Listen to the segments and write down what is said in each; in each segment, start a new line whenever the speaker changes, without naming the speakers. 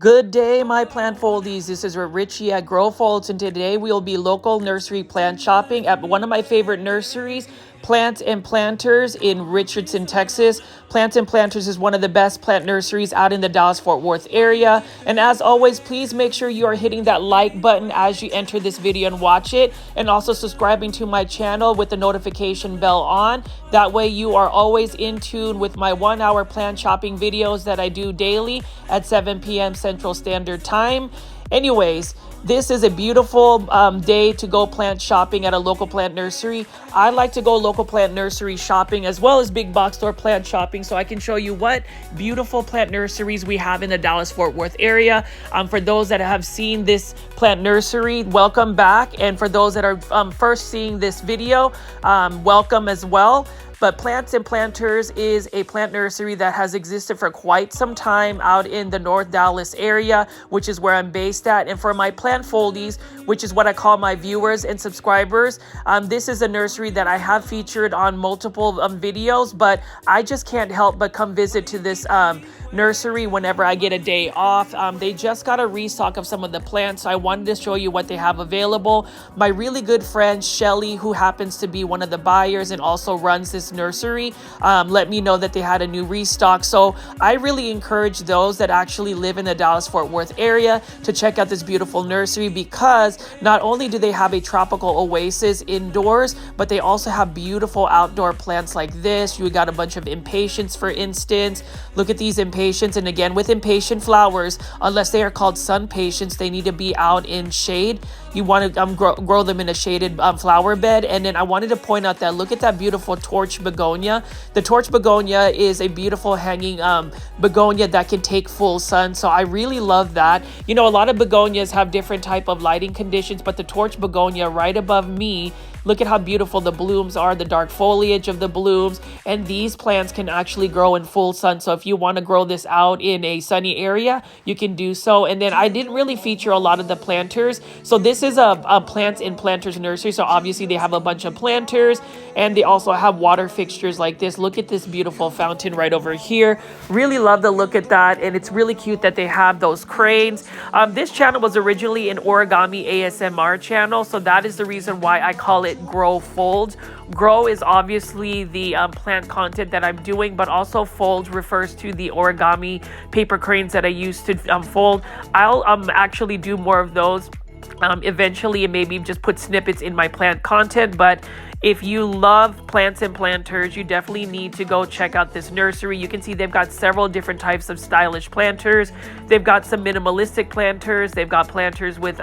Good day, my plant foldies. This is Richie at Grow Folds, and today we'll be local nursery plant shopping at one of my favorite nurseries, Plants and Planters in Richardson, Texas. Plants and Planters is one of the best plant nurseries out in the Dallas-Fort Worth area. And as always, please make sure you are hitting that like button as you enter this video and watch it, and also subscribing to my channel with the notification bell on. That way you are always in tune with my 1-hour plant shopping videos that I do daily at 7 p.m. Central Standard Time. Anyways, this is a beautiful day to go plant shopping at a local plant nursery. I like to go local plant nursery shopping as well as big box store plant shopping, so I can show you what beautiful plant nurseries we have in the Dallas-Fort Worth area. For those that have seen this plant nursery, welcome back. And for those that are first seeing this video, welcome as well. But Plants and Planters is a plant nursery that has existed for quite some time out in the North Dallas area, which is where I'm based at. And for my plant foldies, which is what I call my viewers and subscribers, this is a nursery that I have featured on multiple videos, but I just can't help but come visit to this nursery whenever I get a day off. They just got a restock of some of the plants, so I wanted to show you what they have available. My really good friend Shelly, who happens to be one of the buyers and also runs this nursery, let me know that they had a new restock. So I really encourage those that actually live in the Dallas-Fort Worth area to check out this beautiful nursery, because not only do they have a tropical oasis indoors, but they also have beautiful outdoor plants like this. You got a bunch of impatiens, for instance. Look at these impatiens, and again, with impatient flowers, unless they are called sun patients, they need to be out in shade. You want to grow them in a shaded flower bed. And then I wanted to point out that look at that beautiful torch begonia. The torch begonia is a beautiful hanging begonia that can take full sun. So I really love that. You know, a lot of begonias have different type of lighting conditions, but the torch begonia right above me, look at how beautiful the blooms are, the dark foliage of the blooms, and these plants can actually grow in full sun. So if you want to grow this out in a sunny area, you can do so. And then I didn't really feature a lot of the planters. So this is a Plants and Planters nursery. So obviously they have a bunch of planters, and they also have water fixtures like this. Look at this beautiful fountain right over here. Really love the look at that, and it's really cute that they have those cranes. This channel was originally an origami ASMR channel, so that is the reason why I call it Grow Folds. Grow is obviously the plant content that I'm doing, but also folds refers to the origami paper cranes that I use to fold. I'll actually do more of those eventually, and maybe just put snippets in my plant content. But if you love Plants and Planters, you definitely need to go check out this nursery. You can see they've got several different types of stylish planters. They've got some minimalistic planters. They've got planters with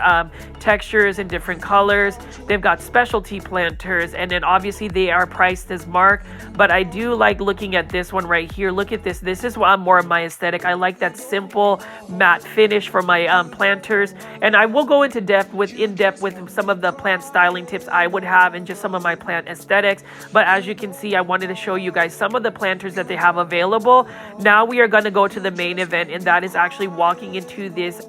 textures and different colors. They've got specialty planters, and then obviously they are priced as mark. But I do like looking at this one right here. Look at this. This is more of my aesthetic. I like that simple matte finish for my planters, and I will go into depth with some of the plant styling tips I would have, and just some of my plant aesthetics. But as you can see, I wanted to show you guys some of the planters that they have available. Now we are going to go to the main event, and that is actually walking into this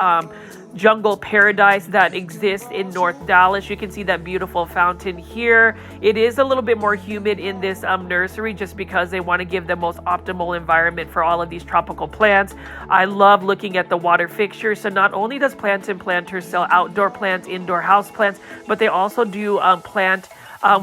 jungle paradise that exists in North Dallas. You can see that beautiful fountain here. It is a little bit more humid in this nursery, just because they want to give the most optimal environment for all of these tropical plants. I love looking at the water fixtures. So not only does Plants and Planters sell outdoor plants, indoor house plants, but they also do plant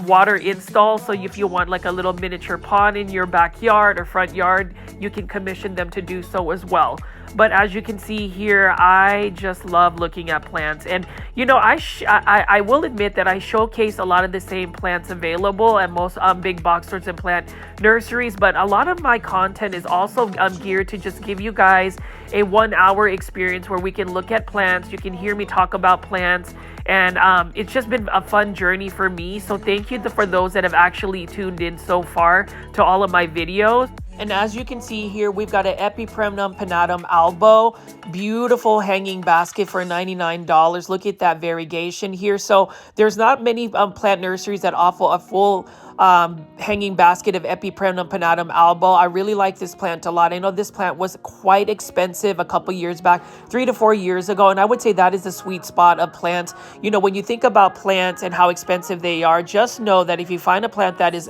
water install. So if you want like a little miniature pond in your backyard or front yard, you can commission them to do so as well. But as you can see here, I just love looking at plants. And you know, I will admit that I showcase a lot of the same plants available at most big box stores and plant nurseries, but a lot of my content is also geared to just give you guys a 1-hour experience where we can look at plants. You can hear me talk about plants, and it's just been a fun journey for me. So thank you for those that have actually tuned in so far to all of my videos. And as you can see here, we've got an Epipremnum pinnatum albo, beautiful hanging basket for $99. Look at that variegation here. So there's not many plant nurseries that offer a full hanging basket of Epipremnum pinnatum albo. I really like this plant a lot. I know this plant was quite expensive a couple years back, 3 to 4 years ago, and I would say that is the sweet spot of plants. You know, when you think about plants and how expensive they are, just know that if you find a plant that is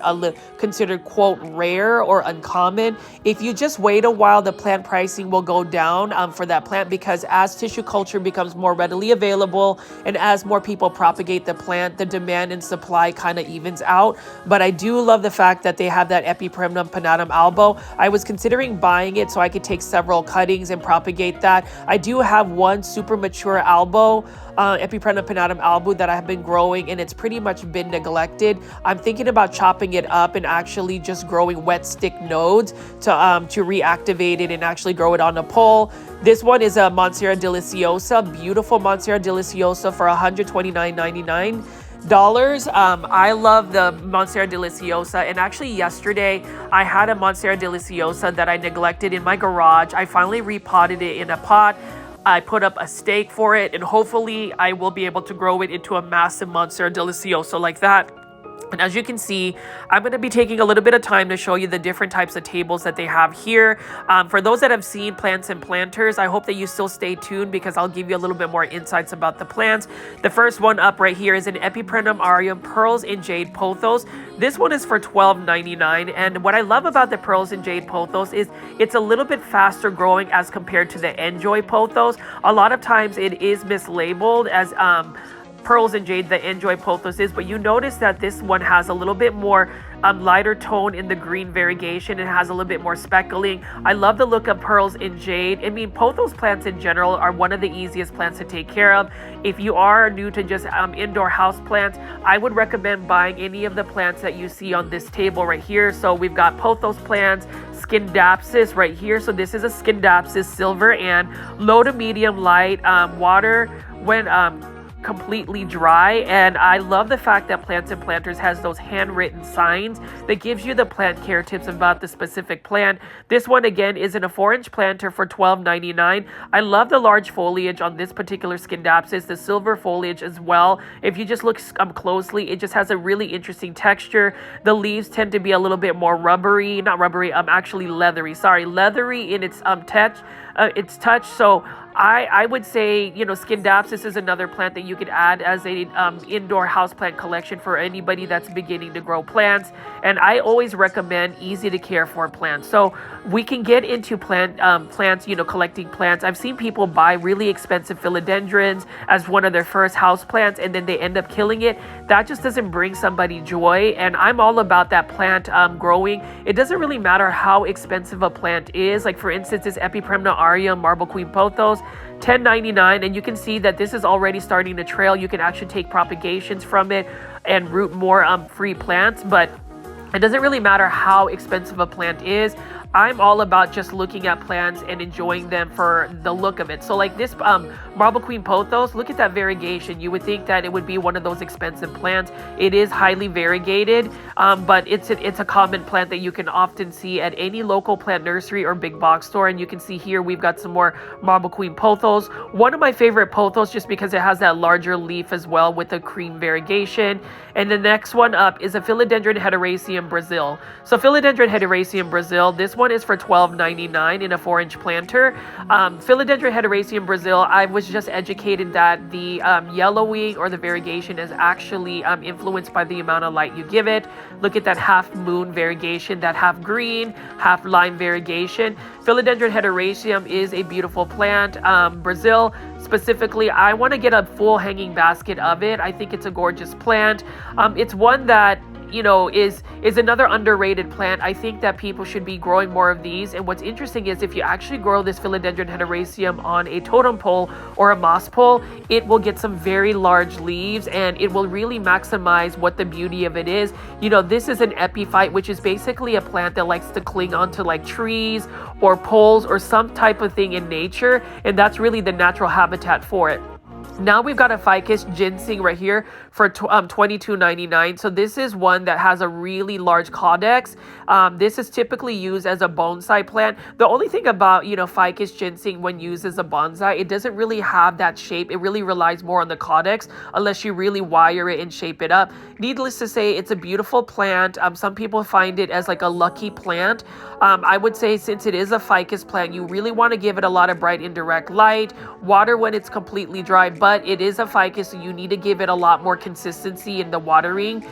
considered, quote, rare or uncommon, if you just wait a while, the plant pricing will go down for that plant, because as tissue culture becomes more readily available and as more people propagate the plant, the demand and supply kind of evens out. But I do love the fact that they have that Epipremnum pinnatum albo. I was considering buying it so I could take several cuttings and propagate that. I do have one super mature albo, Epipremnum pinnatum albo, that I have been growing, and it's pretty much been neglected. I'm thinking about chopping it up and actually just growing wet stick nodes to reactivate it and actually grow it on a pole. This one is a Monstera deliciosa, beautiful Monstera deliciosa for $129.99. I love the Monstera deliciosa, and actually yesterday I had a Monstera deliciosa that I neglected in my garage. I finally repotted it in a pot. I put up a stake for it, and hopefully I will be able to grow it into a massive Monstera deliciosa like that. And as you can see, I'm going to be taking a little bit of time to show you the different types of tables that they have here. For those that have seen Plants and Planters, I hope that you still stay tuned, because I'll give you a little bit more insights about the plants. The first one up right here is an Epipremnum aureum Pearls in Jade Pothos. This one is for $12.99, and what I love about the Pearls in Jade Pothos is it's a little bit faster growing as compared to the Enjoy Pothos. A lot of times it is mislabeled as Pearls and Jade, the Enjoy Pothos is, but you notice that this one has a little bit more lighter tone in the green variegation. It has a little bit more speckling. I love the look of Pearls in Jade. I mean, pothos plants in general are one of the easiest plants to take care of. If you are new to just indoor house plants, I would recommend buying any of the plants that you see on this table right here. So we've got pothos plants, Scindapsus right here. So this is a Scindapsus silver and low to medium light water when completely dry. And I love the fact that Plants and Planters has those handwritten signs that gives you the plant care tips about the specific plant. This one again is in a 4-inch planter for $12.99. I love the large foliage on this particular Scindapsus, the silver foliage as well. If you just look closely, it just has a really interesting texture. The leaves tend to be a little bit more rubbery, not rubbery, actually leathery. Sorry, leathery in its touch. So I would say, you know, Scindapsus is another plant that you could add as a indoor houseplant collection for anybody that's beginning to grow plants. And I always recommend easy to care for plants. So we can get into plants, you know, collecting plants. I've seen people buy really expensive philodendrons as one of their first house plants, and then they end up killing it. That just doesn't bring somebody joy. And I'm all about that plant growing. It doesn't really matter how expensive a plant is. Like for instance, this Epipremnum aureum Marble Queen Pothos, $10.99, and you can see that this is already starting to trail. You can actually take propagations from it and root more free plants, but it doesn't really matter how expensive a plant is. I'm all about just looking at plants and enjoying them for the look of it. So like this Marble Queen Pothos, look at that variegation. You would think that it would be one of those expensive plants. It is highly variegated, but it's a common plant that you can often see at any local plant nursery or big box store. And you can see here we've got some more Marble Queen Pothos. One of my favorite pothos just because it has that larger leaf as well with a cream variegation. And the next one up is a Philodendron Hederaceum Brazil. So Philodendron Hederaceum Brazil, this one is for $12.99 in a 4-inch planter. Philodendron Hederaceum Brazil, I was just educated that the yellowing or the variegation is actually influenced by the amount of light you give it. Look at that half moon variegation, that half green, half lime variegation. Philodendron Hederaceum is a beautiful plant. Brazil specifically, I want to get a full hanging basket of it. I think it's a gorgeous plant. It's one that, you know, is another underrated plant. I think that people should be growing more of these. And what's interesting is if you actually grow this Philodendron Hederaceum on a totem pole or a moss pole, it will get some very large leaves and it will really maximize what the beauty of it is. You know, this is an epiphyte, which is basically a plant that likes to cling onto like trees or poles or some type of thing in nature. And that's really the natural habitat for it. Now we've got a ficus ginseng right here for $22.99. So this is one that has a really large caudex. This is typically used as a bonsai plant. The only thing about, ficus ginseng when used as a bonsai, it doesn't really have that shape. It really relies more on the caudex unless you really wire it and shape it up. Needless to say, it's a beautiful plant. Some people find it as like a lucky plant. I would say since it is a ficus plant, you really want to give it a lot of bright indirect light, water when it's completely dry, but it is a ficus, so you need to give it a lot more consistency in the watering.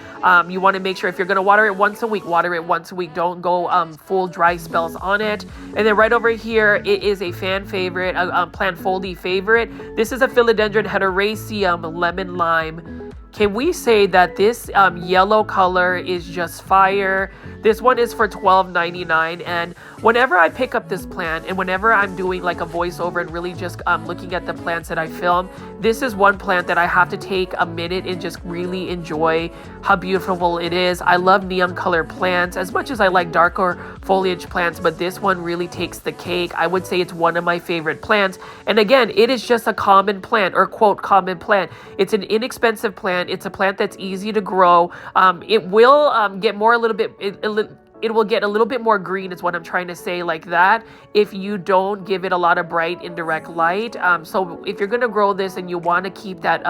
You want to make sure if you're going to water it once a week, water it once a week. Don't go full dry spells on it. And then right over here, it is a fan favorite, a plant foldy favorite. This is a philodendron heteroraceum lemon lime. Can we say that this yellow color is just fire? This one is for $12.99, and whenever I pick up this plant and whenever I'm doing like a voiceover and really just looking at the plants that I film, this is one plant that I have to take a minute and just really enjoy how beautiful it is. I love neon color plants as much as I like darker foliage plants, but this one really takes the cake. I would say it's one of my favorite plants. And again, it is just a common plant, or quote common plant. It's an inexpensive plant. It's a plant that's easy to grow. It will get more a little bit, it will get a little bit more green is what I'm trying to say, like that, if you don't give it a lot of bright indirect light. So if you're going to grow this and you want to keep that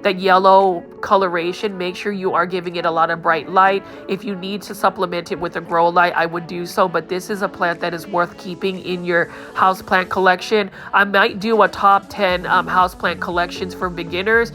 that yellow coloration, make sure you are giving it a lot of bright light. If you need to supplement it with a grow light, I would do so, but this is a plant that is worth keeping in your houseplant collection. I might do a top 10 houseplant collections for beginners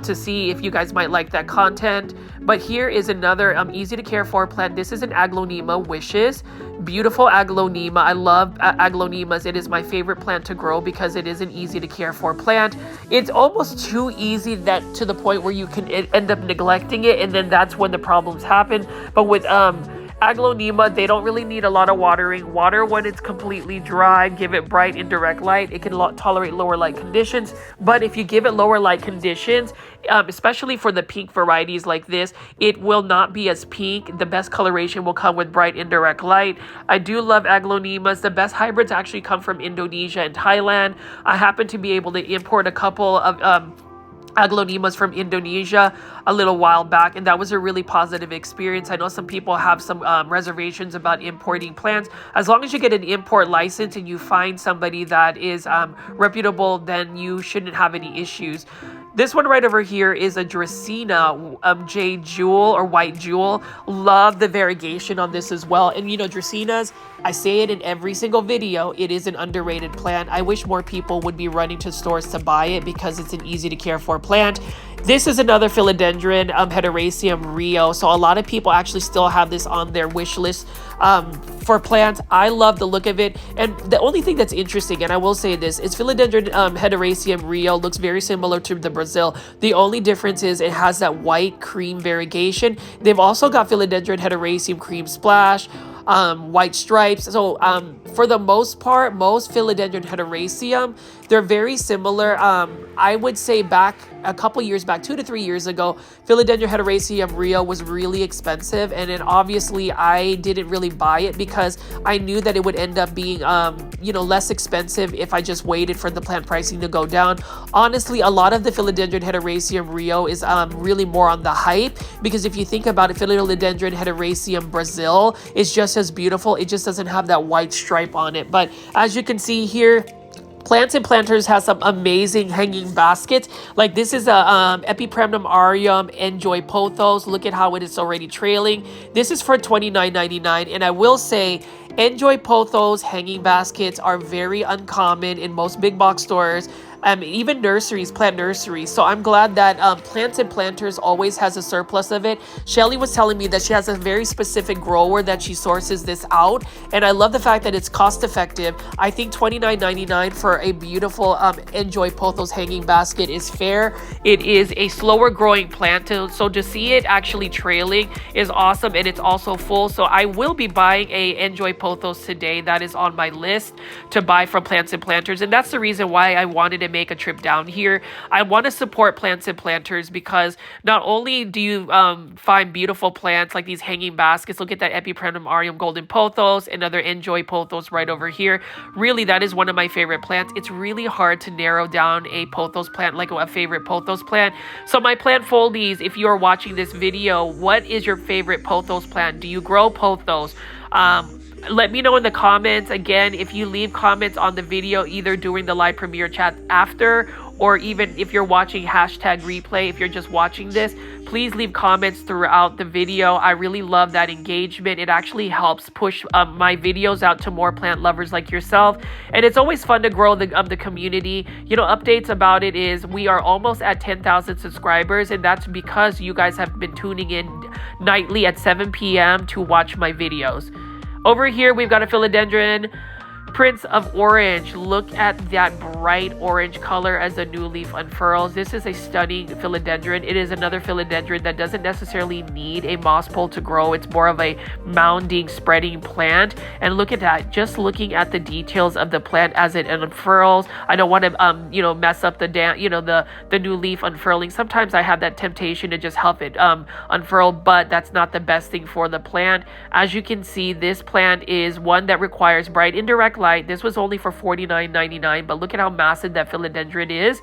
to see if you guys might like that content. But here is another easy to care for plant. This is an aglaonema wishes. Beautiful aglaonema. I love aglaonemas. It is my favorite plant to grow because it is an easy to care for plant. It's almost too easy that to the point where you can end up neglecting it, and then that's when the problems happen. But with aglaonema, they don't really need a lot of watering. Water when it's completely dry. Give it bright indirect light. It can tolerate lower light conditions. But if you give it lower light conditions, especially for the pink varieties like this, it will not be as pink. The best coloration will come with bright indirect light. I do love aglaonemas. The best hybrids actually come from Indonesia and Thailand. I happen to be able to import a couple of aglaonemas from Indonesia a little while back, and that was a really positive experience. I know some people have some reservations about importing plants. As long as you get an import license and you find somebody that is reputable, then you shouldn't have any issues. This one right over here is a Dracaena Jade Jewel or White Jewel. Love the variegation on this as well. And Dracaenas, I say it in every single video, it is an underrated plant. I wish more people would be running to stores to buy it because it's an easy to care for plant. This is another philodendron heteroraceum Rio. So a lot of people actually still have this on their wish list for plants. I love the look of it. And the only thing that's interesting, and I will say this, is philodendron heteroraceum Rio looks very similar to the Brazil. The only difference is it has that white cream variegation. They've also got philodendron heteroraceum cream splash, white stripes. So for the most part, most philodendron heteroraceum, they're very similar. I would say back a couple years back, 2 to 3 years ago, philodendron heteroraceum Rio was really expensive, and then obviously I didn't really buy it because I knew that it would end up being less expensive if I just waited for the plant pricing to go down. Honestly, a lot of the philodendron heteroraceum Rio is really more on the hype, because if you think about it, philodendron heteroraceum Brazil is just as beautiful. It just doesn't have that white stripe on it. But as you can see here, Plants and Planters has some amazing hanging baskets. Like this is a Epipremnum aureum Enjoy Pothos. Look at how it is already trailing. This is for $29.99, and I will say Enjoy Pothos hanging baskets are very uncommon in most big box stores. Even nurseries, plant nurseries. So I'm glad that Plants and Planters always has a surplus of it. Shelly was telling me that she has a very specific grower that she sources this out, and I love the fact that it's cost effective. I think $29.99 for a beautiful Enjoy Pothos hanging basket is fair. It is a slower growing plant, so to see it actually trailing is awesome, and it's also full. So I will be buying a Enjoy Pothos today. That is on my list to buy from Plants and Planters, and that's the reason why I wanted to to make a trip down here. I want to support plants and planters because not only do you find beautiful plants like these hanging baskets. Look at that Epipremnum aureum golden pothos, another enjoy pothos right over here. Really, that is one of my favorite plants. It's really hard to narrow down a pothos plant, like a favorite pothos plant. So my plant foldies, if you are watching this video, what is your favorite pothos plant? Do you grow pothos? Let me know in the comments. Again, if you leave comments on the video, either during the live premiere chat after, or even if you're watching hashtag replay, if you're just watching this, please leave comments throughout the video. I really love that engagement. It actually helps push my videos out to more plant lovers like yourself. And it's always fun to grow the community. You know, updates about it is we are almost at 10,000 subscribers, and that's because you guys have been tuning in nightly at 7 p.m. to watch my videos. Over here, we've got a philodendron, Prince of Orange. Look at that bright orange color as the new leaf unfurls. This is a stunning philodendron. It is another philodendron that doesn't necessarily need a moss pole to grow. It's more of a mounding, spreading plant. And look at that. Just looking at the details of the plant as it unfurls. I don't want to, mess up the new leaf unfurling. Sometimes I have that temptation to just help it unfurl, but that's not the best thing for the plant. As you can see, this plant is one that requires bright indirect light. This was only for $49.99, but look at how massive that philodendron is.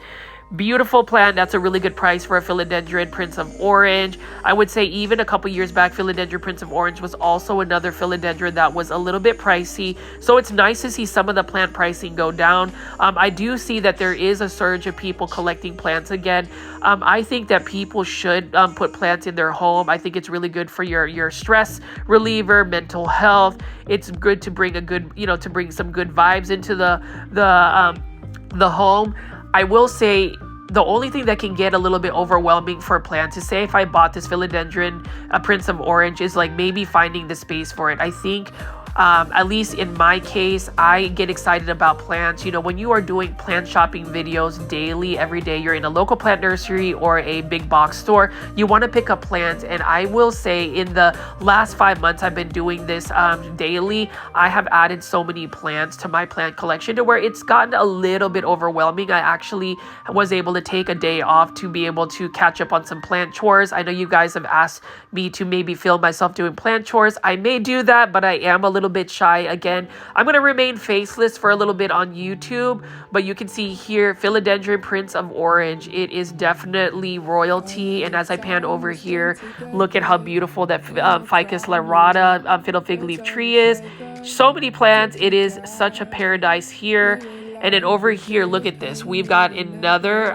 Beautiful plant. That's a really good price for a philodendron Prince of Orange. I would say even a couple years back, philodendron Prince of Orange was also another philodendron that was a little bit pricey. So it's nice to see some of the plant pricing go down. I do see that there is a surge of people collecting plants again. I think that people should put plants in their home. I think it's really good for your stress reliever, mental health. It's good to bring to bring some good vibes into the home. I will say the only thing that can get a little bit overwhelming for plants is, say if I bought this philodendron, a Prince of Orange, is like maybe finding the space for it. I think at least in my case, I get excited about plants. You know, when you are doing plant shopping videos daily, every day, you're in a local plant nursery or a big box store, you want to pick up plants. And I will say in the last 5 months I've been doing this daily, I have added so many plants to my plant collection to where it's gotten a little bit overwhelming. I actually was able to take a day off to be able to catch up on some plant chores. I know you guys have asked me to maybe film myself doing plant chores. I may do that, but I am a little bit shy. Again, I'm going to remain faceless for a little bit on YouTube, but you can see here philodendron Prince of Orange. It is definitely royalty. And as I pan over here, look at how beautiful that ficus lyrata fiddle fig leaf tree is. So many plants. It is such a paradise here. And then over here, look at this. We've got another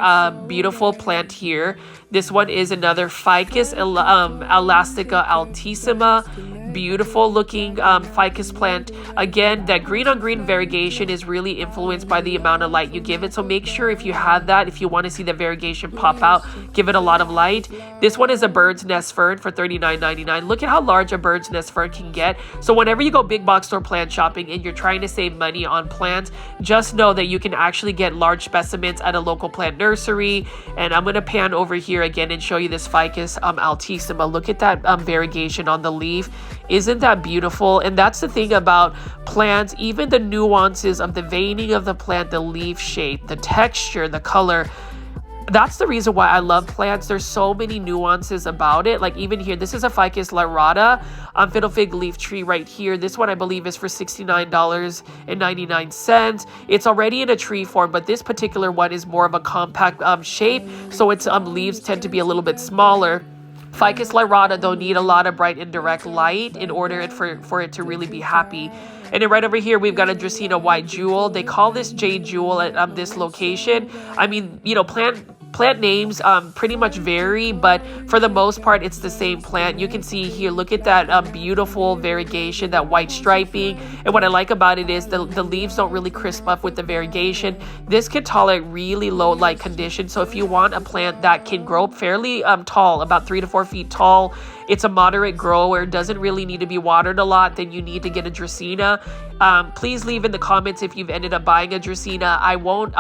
beautiful plant here. This one is another Ficus elastica altissima. Beautiful looking ficus plant. Again, that green on green variegation is really influenced by the amount of light you give it. So make sure if you have that, if you want to see the variegation pop out, give it a lot of light. This one is a bird's nest fern for $39.99. Look at how large a bird's nest fern can get. So whenever you go big box store plant shopping and you're trying to save money on plants, just know that you can actually get large specimens at a local plant nursery. And I'm going to pan over here again and show you this Ficus altissima. Look at that variegation on the leaf. Isn't that beautiful? And that's the thing about plants, even the nuances of the veining of the plant, the leaf shape, the texture, the color. That's the reason why I love plants. There's so many nuances about it. Like even here, this is a Ficus lyrata fiddle fig leaf tree right here. This one I believe is for $69.99. It's already in a tree form, but this particular one is more of a compact shape. So its leaves tend to be a little bit smaller. Ficus lyrata, though, need a lot of bright indirect light in order for it to really be happy. And then right over here, we've got a Dracaena white jewel. They call this jade jewel at this location. I mean, you know, plant names pretty much vary, but for the most part, it's the same plant. You can see here, look at that beautiful variegation, that white striping. And what I like about it is the leaves don't really crisp up with the variegation. This can tolerate really low light conditions. So if you want a plant that can grow fairly tall, about 3 to 4 feet tall, it's a moderate grower, doesn't really need to be watered a lot, then you need to get a Dracaena. Please leave in the comments if you've ended up buying a Dracaena. I won't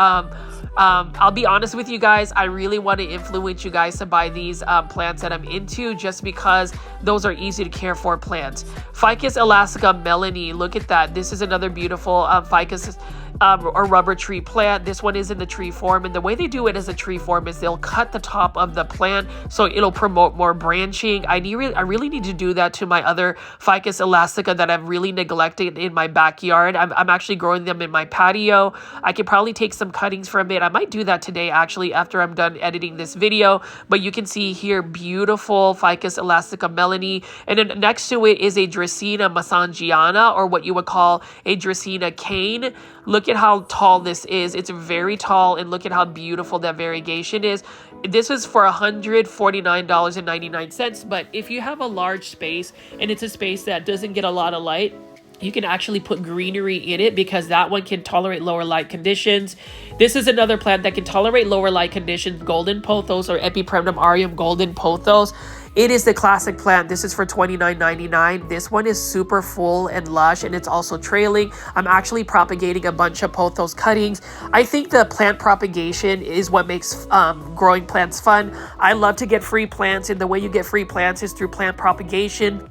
I'll be honest with you guys, I really want to influence you guys to buy these plants that I'm into, just because those are easy to care for plants. Ficus elastica melanie, look at that. This is another beautiful ficus or rubber tree plant. This one is in the tree form, and the way they do it as a tree form is they'll cut the top of the plant so it'll promote more branching. I really need to do that to my other ficus elastica that I've really neglected in my backyard. I'm actually growing them in my patio. I could probably take some cuttings from it. I might do that today actually after I'm done editing this video. But you can see here beautiful ficus elastica melanie, and then next to it is a Dracaena massangiana, or what you would call a Dracaena cane. Look at how tall this is. It's very tall, and look at how beautiful that variegation is. This is for $149.99, but if you have a large space and it's a space that doesn't get a lot of light, you can actually put greenery in it because that one can tolerate lower light conditions. This is another plant that can tolerate lower light conditions, golden pothos or Epipremnum aureum golden pothos. It is the classic plant. This is for $29.99. This one is super full and lush, and it's also trailing. I'm actually propagating a bunch of pothos cuttings. I think the plant propagation is what makes growing plants fun. I love to get free plants, and the way you get free plants is through plant propagation.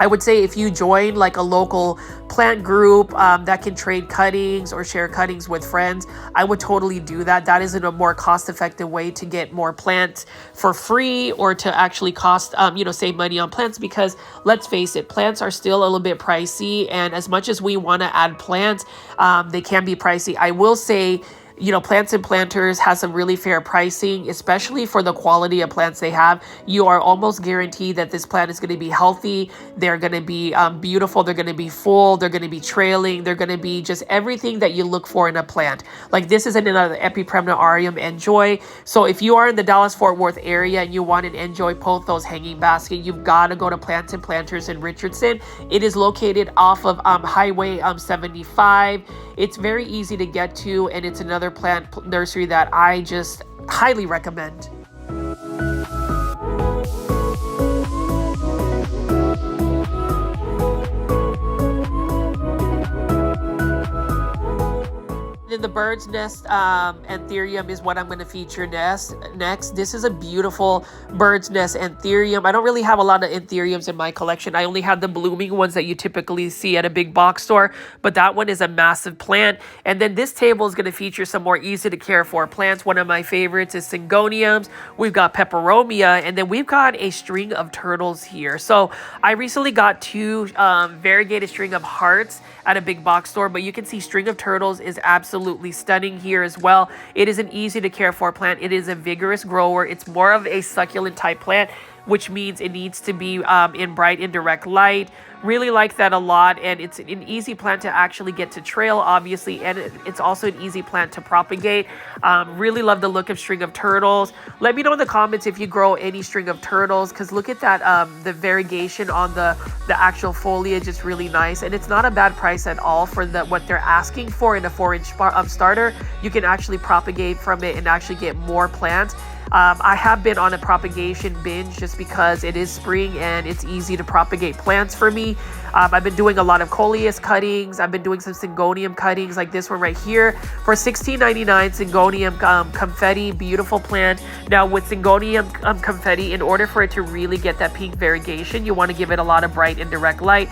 I would say if you join like a local plant group that can trade cuttings or share cuttings with friends, I would totally do that. That is a more cost-effective way to get more plants for free, or to actually save money on plants, because let's face it, plants are still a little bit pricey, and as much as we want to add plants, they can be pricey. I will say, Plants and Planters has some really fair pricing, especially for the quality of plants they have. You are almost guaranteed that this plant is going to be healthy. They're going to be beautiful. They're going to be full. They're going to be trailing. They're going to be just everything that you look for in a plant. Like this is another Epipremnum aureum Enjoy. So if you are in the Dallas-Fort Worth area and you want an Enjoy pothos hanging basket, you've got to go to Plants and Planters in Richardson. It is located off of Highway 75. It's very easy to get to, and it's another plant nursery that I just highly recommend. And the bird's nest anthurium is what I'm going to feature next. This is a beautiful bird's nest anthurium. I don't really have a lot of anthuriums in my collection. I only have the blooming ones that you typically see at a big box store, but that one is a massive plant. And then this table is going to feature some more easy to care for plants. One of my favorites is Syngoniums. We've got Peperomia, and then we've got a string of turtles here. So I recently got two variegated string of hearts at a big box store, but you can see string of turtles is absolutely stunning here as well. It is an easy to care for plant. It is a vigorous grower. It's more of a succulent type plant, which means it needs to be in bright indirect light. Really like that a lot, and it's an easy plant to actually get to trail, obviously, and it's also an easy plant to propagate. Really love the look of string of turtles. Let me know in the comments if you grow any string of turtles, because look at that, the variegation on the actual foliage is really nice, and it's not a bad price at all for what they're asking for in a 4-inch starter. You can actually propagate from it and actually get more plants. I have been on a propagation binge just because it is spring and it's easy to propagate plants for me. I've been doing a lot of coleus cuttings. I've been doing some Syngonium cuttings like this one right here for $16.99. Syngonium confetti, beautiful plant. Now with Syngonium confetti, in order for it to really get that pink variegation, you want to give it a lot of bright indirect light.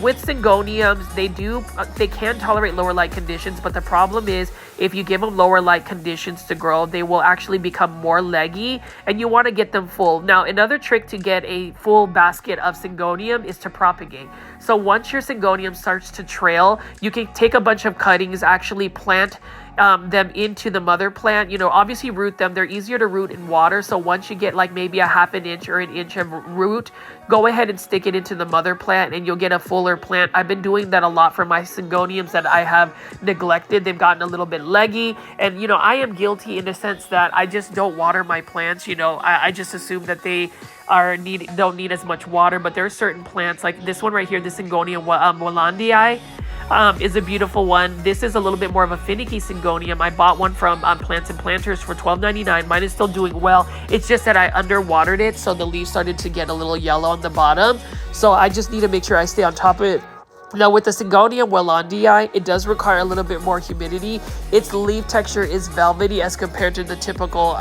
With Syngoniums, they can tolerate lower light conditions, but the problem is if you give them lower light conditions to grow, they will actually become more leggy, and you want to get them full. Now, another trick to get a full basket of Syngonium is to propagate. So once your Syngonium starts to trail, you can take a bunch of cuttings, actually plant them into the mother plant. Obviously root them. They're easier to root in water. So once you get like maybe a half an inch or an inch of root, go ahead and stick it into the mother plant and you'll get a fuller plant. I've been doing that a lot for my Syngoniums that I have neglected. They've gotten a little bit leggy, and I am guilty in the sense that I just don't water my plants. I just assume that they don't need as much water, but there are certain plants like this one right here, the Syngonium Wallandii. Is a beautiful one. This is a little bit more of a finicky Syngonium. I bought one from Plants and Planters for $12.99. Mine is still doing well. It's just that I underwatered it, so the leaves started to get a little yellow on the bottom. So I just need to make sure I stay on top of it. Now with the Syngonium Wallandii, it does require a little bit more humidity. Its leaf texture is velvety as compared to the typical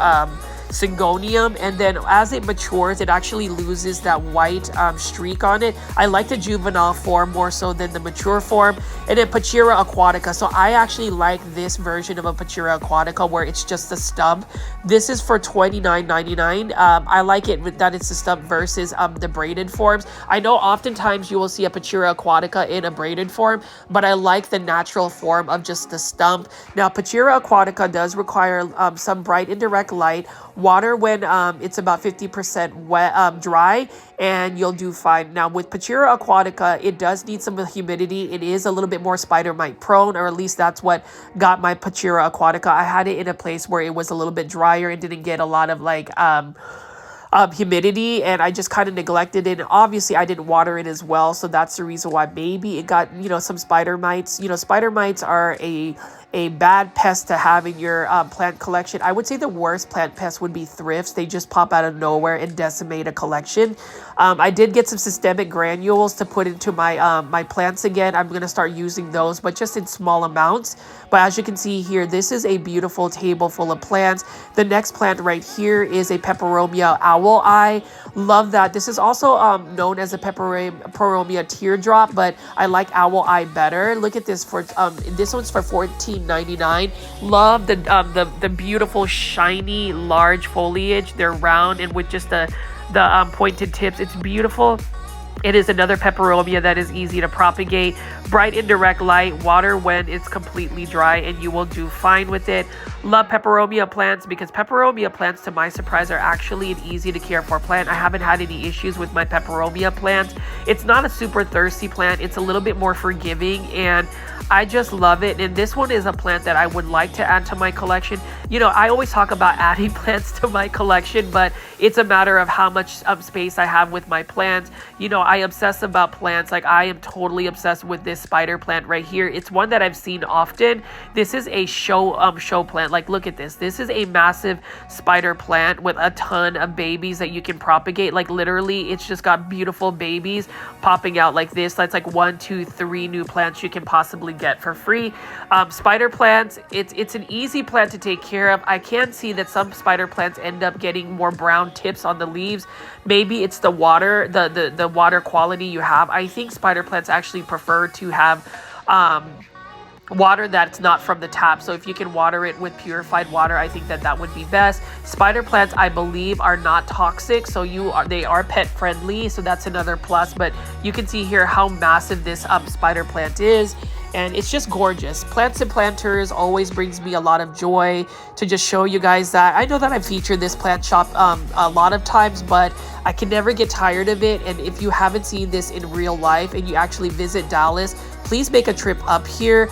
syngonium, and then as it matures, it actually loses that white streak on it. I like the juvenile form more so than the mature form. And then Pachira aquatica. So I actually like this version of a Pachira aquatica where it's just the stump. This is for $29.99. I like it with that it's the stump versus the braided forms. I know oftentimes you will see a Pachira aquatica in a braided form, but I like the natural form of just the stump. Now, Pachira aquatica does require some bright indirect light, water when it's about 50% wet, dry, and you'll do fine. Now, with Pachira aquatica, it does need some humidity. It is a little bit more spider mite prone, or at least that's what got my Pachira aquatica. I had it in a place where it was a little bit drier and didn't get a lot of like humidity, and I just kind of neglected it. And obviously I didn't water it as well, so that's the reason why maybe it got, you know, some spider mites. You know, spider mites are a bad pest to have in your plant collection. I would say the worst plant pest would be thrifts. They just pop out of nowhere and decimate a collection. I did get some systemic granules to put into my my plants again. I'm going to start using those, but just in small amounts. But as you can see here, this is a beautiful table full of plants. The next plant right here is a peperomia owl eye. Love that. This is also known as a peperomia teardrop, but I like owl eye better. Look at this. For this one's for $14.99. Love the beautiful shiny large foliage. They're round and with just the pointed tips. It's beautiful. It is another peperomia that is easy to propagate. Bright indirect light, water when it's completely dry, and you will do fine with it. Love peperomia plants because peperomia plants, to my surprise, are actually an easy to care for plant. I haven't had any issues with my peperomia plants. It's not a super thirsty plant. It's a little bit more forgiving, and I just love it. And this one is a plant that I would like to add to my collection. You know, I always talk about adding plants to my collection, but it's a matter of how much space I have with my plants. You know, I obsess about plants. Like, I am totally obsessed with this spider plant right here. It's one that I've seen often. This is a show plant. Like, look at this. This is a massive spider plant with a ton of babies that you can propagate. Like, literally, it's just got beautiful babies popping out like this. That's like 1, 2, 3 new plants you can possibly get for free. Spider plants, it's an easy plant to take care of. I can see that some spider plants end up getting more brown tips on the leaves. Maybe it's the water, the water quality you have. I think spider plants actually prefer to have water that's not from the tap. So if you can water it with purified water, I think that would be best. Spider plants, I believe, are not toxic, so they are pet friendly, so that's another plus. But you can see here how massive this spider plant is, and it's just gorgeous. Plants and Planters always brings me a lot of joy to just show you guys that. I know that I've featured this plant shop a lot of times, but I can never get tired of it. And if you haven't seen this in real life and you actually visit Dallas, please make a trip up here.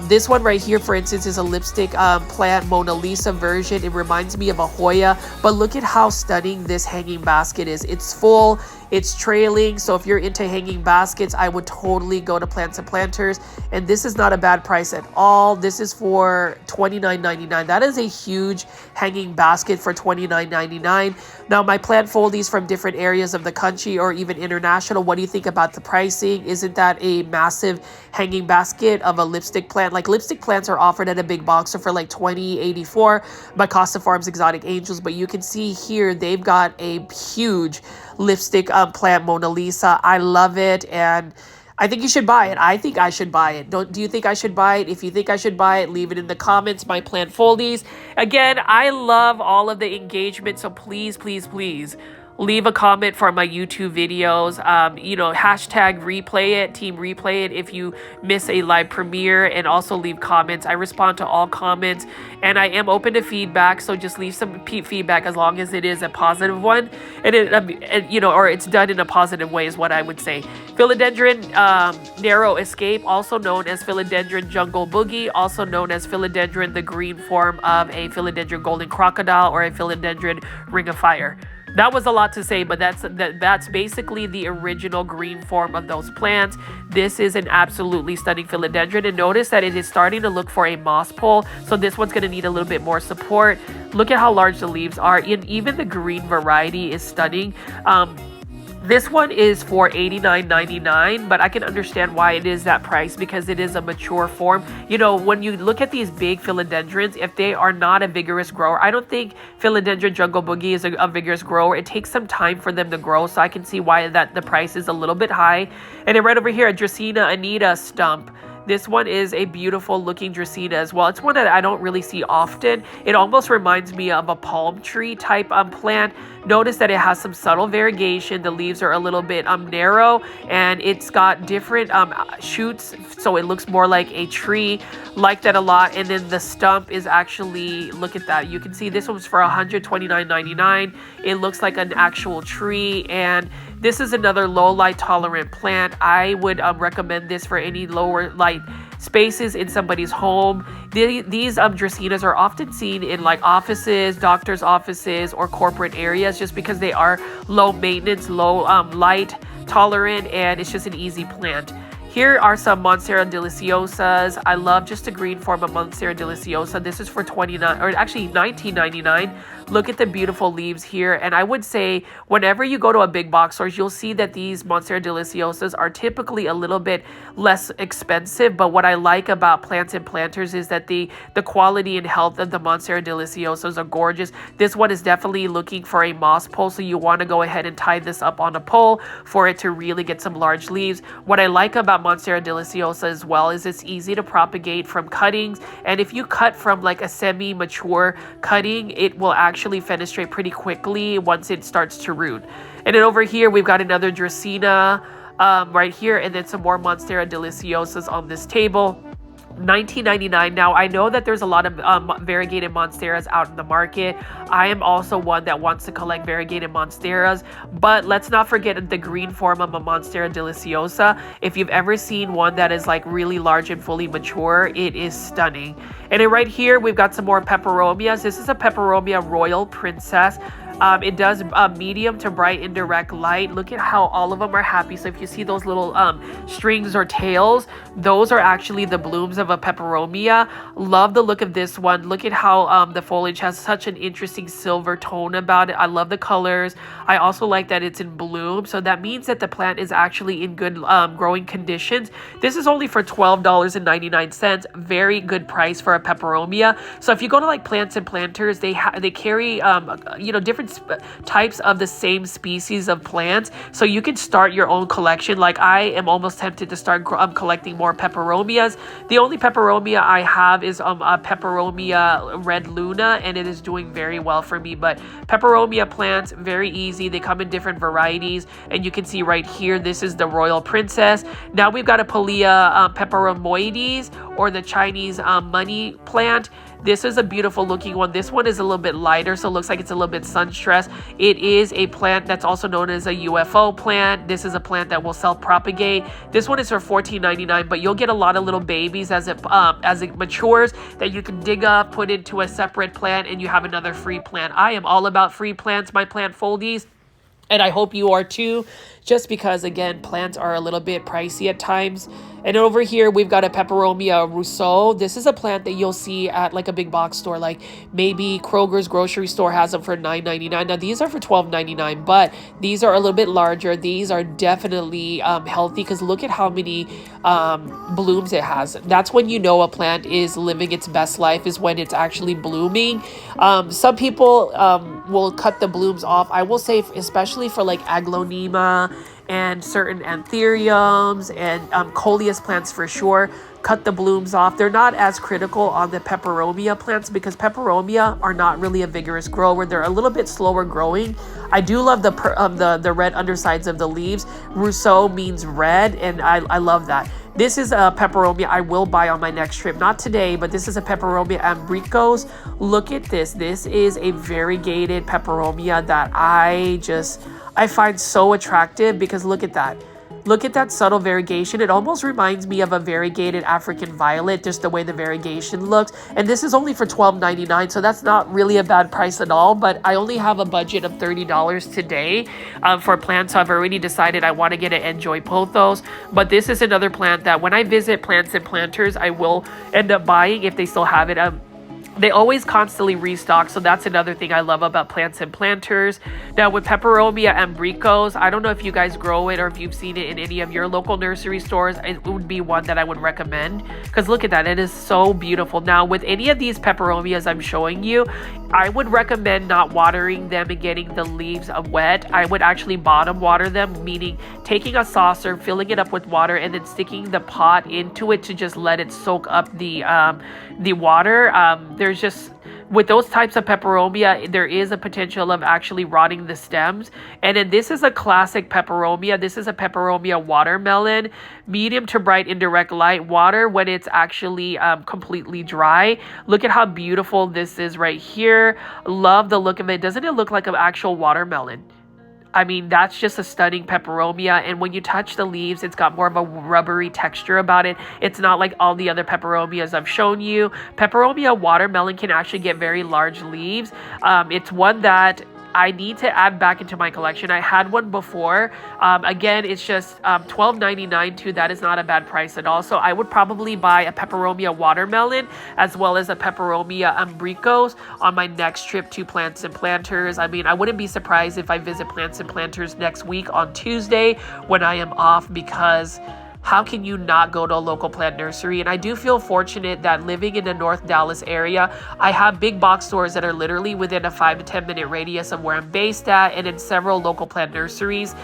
This one right here, for instance, is a lipstick plant Mona Lisa version. It reminds me of a Hoya, but look at how stunning this hanging basket is. It's full, it's trailing, so if you're into hanging baskets, I would totally go to Plants and Planters. And this is not a bad price at all. This is for $29.99. That is a huge hanging basket for $29.99. Now, my plant foldies from different areas of the country or even international, what do you think about the pricing? Isn't that a massive hanging basket of a lipstick plant? Like, lipstick plants are offered at a big boxer for like $20.84 by Costa Farms Exotic Angels, but you can see here they've got a huge lipstick plant Mona Lisa. I love it, and I think you should buy it. I think I should buy it. Do you think I should buy it? If you think I should buy it, leave it in the comments. My plant foldies. Again, I love all of the engagement, so please, please, please leave a comment for my YouTube videos. You know, hashtag replay it, team replay it if you miss a live premiere, and also leave comments. I respond to all comments, and I am open to feedback, so just leave some feedback as long as it is a positive one, and you know, or it's done in a positive way is what I would say. Philodendron narrow escape, also known as Philodendron jungle boogie, also known as Philodendron the green form of a Philodendron golden crocodile or a Philodendron ring of fire. That was a lot to say, but that's basically the original green form of those plants. This is an absolutely stunning philodendron, and notice that it is starting to look for a moss pole, so this one's going to need a little bit more support. Look at how large the leaves are, and even the green variety is stunning. This one is for $89.99, but I can understand why it is that price because it is a mature form. You know, when you look at these big philodendrons, if they are not a vigorous grower, I don't think philodendron jungle boogie is a vigorous grower. It takes some time for them to grow, so I can see why the price is a little bit high. And then right over here, a Dracaena Anita stump. This one is a beautiful looking Dracaena as well. It's one that I don't really see often. It almost reminds me of a palm tree type plant. Notice that it has some subtle variegation. The leaves are a little bit narrow, and it's got different shoots, so it looks more like a tree. Like that a lot. And then the stump is actually, look at that. You can see this one's for $129.99. It looks like an actual tree, and this is another low light tolerant plant. I would recommend this for any lower light spaces in somebody's home. These Dracaenas are often seen in like offices, doctors' offices, or corporate areas just because they are low maintenance, low light tolerant, and it's just an easy plant. Here are some Monstera deliciosas. I love just a green form of Monstera deliciosa. This is for $19.99. Look at the beautiful leaves here. And I would say whenever you go to a big box store, you'll see that these Monstera deliciosas are typically a little bit less expensive. But what I like about Plants and Planters is that the quality and health of the Monstera deliciosas are gorgeous. This one is definitely looking for a moss pole, so you want to go ahead and tie this up on a pole for it to really get some large leaves. What I like about Monstera deliciosa as well is it's easy to propagate from cuttings, and if you cut from like a semi-mature cutting, it will actually fenestrate pretty quickly once it starts to root. And then over here we've got another Dracaena right here, and then some more Monstera deliciosas on this table. $19.99. Now I know that there's a lot of variegated monsteras out in the market. I am also one that wants to collect variegated monsteras, but let's not forget the green form of a Monstera deliciosa. If you've ever seen one that is like really large and fully mature, it is stunning. And then right here we've got some more peperomias. This is a peperomia royal princess. It does medium to bright indirect light. Look at how all of them are happy. So if you see those little strings or tails, those are actually the blooms of a peperomia. Love the look of this one. Look at how the foliage has such an interesting silver tone about it. I love the colors. I also like that it's in bloom. So that means that the plant is actually in good growing conditions. This is only for $12.99. Very good price for a peperomia. So if you go to like Plants and Planters, they carry different types of the same species of plants, so you can start your own collection. Like I am almost tempted to start collecting more peperomias. The only peperomia I have is a peperomia red luna, and it is doing very well for me. But peperomia plants, very easy. They come in different varieties, and you can see right here, this is the royal princess. Now we've got a Palea peperomoides, or the Chinese money plant. This is a beautiful looking one. This one is a little bit lighter, so it looks like it's a little bit sun stressed. It is a plant that's also known as a UFO plant. This is a plant that will self-propagate. This one is for $14.99, but you'll get a lot of little babies as it matures that you can dig up, put into a separate plant, and you have another free plant. I am all about free plants, my plant foldies. And I hope you are too, just because, again, plants are a little bit pricey at times. And over here, we've got a Peperomia Rousseau. This is a plant that you'll see at like a big box store, like maybe Kroger's grocery store has them for $9.99. Now, these are for $12.99, but these are a little bit larger. These are definitely healthy, because look at how many blooms it has. That's when you know a plant is living its best life, is when it's actually blooming. Some people will cut the blooms off. I will say, especially for like Aglaonema and certain anthuriums and coleus plants for sure, cut the blooms off. They're not as critical on the peperomia plants, because peperomia are not really a vigorous grower. They're a little bit slower growing. I do love the red undersides of the leaves. Rousseau means red, and I love that. This is a peperomia I will buy on my next trip. Not today, but this is a peperomia ambricos. Look at this. This is a variegated peperomia that I find so attractive, because look at that. Look at that subtle variegation. It almost reminds me of a variegated African violet, just the way the variegation looks. And this is only for $12.99, so that's not really a bad price at all. But I only have a budget of $30 today for plants, so I've already decided I want to get an Enjoy Pothos. But this is another plant that when I visit Plants and Planters, I will end up buying if they still have it. They always constantly restock, so that's another thing I love about Plants and Planters. Now with Peperomia ambricos, I don't know if you guys grow it or if you've seen it in any of your local nursery stores. It would be one that I would recommend, because look at that, it is so beautiful. Now with any of these Peperomias I'm showing you, I would recommend not watering them and getting the leaves wet. I would actually bottom water them, meaning taking a saucer, filling it up with water, and then sticking the pot into it to just let it soak up the water. There's just, with those types of peperomia, there is a potential of actually rotting the stems. And then this is a classic peperomia. This is a peperomia watermelon, medium to bright indirect light water when it's actually completely dry. Look at how beautiful this is right here. Love the look of it. Doesn't it look like an actual watermelon? I mean, that's just a stunning peperomia. And when you touch the leaves, it's got more of a rubbery texture about it. It's not like all the other peperomias I've shown you. Peperomia watermelon can actually get very large leaves. It's one that I need to add back into my collection. I had one before. Again, it's just $12.99 too. That is not a bad price at all. So I would probably buy a peperomia watermelon as well as a peperomia ambricos on my next trip to Plants and Planters. I mean, I wouldn't be surprised if I visit Plants and Planters next week on Tuesday when I am off, because how can you not go to a local plant nursery? And I do feel fortunate that living in the North Dallas area, I have big box stores that are literally within a 5 to 10 minute radius of where I'm based at, and in several local plant nurseries.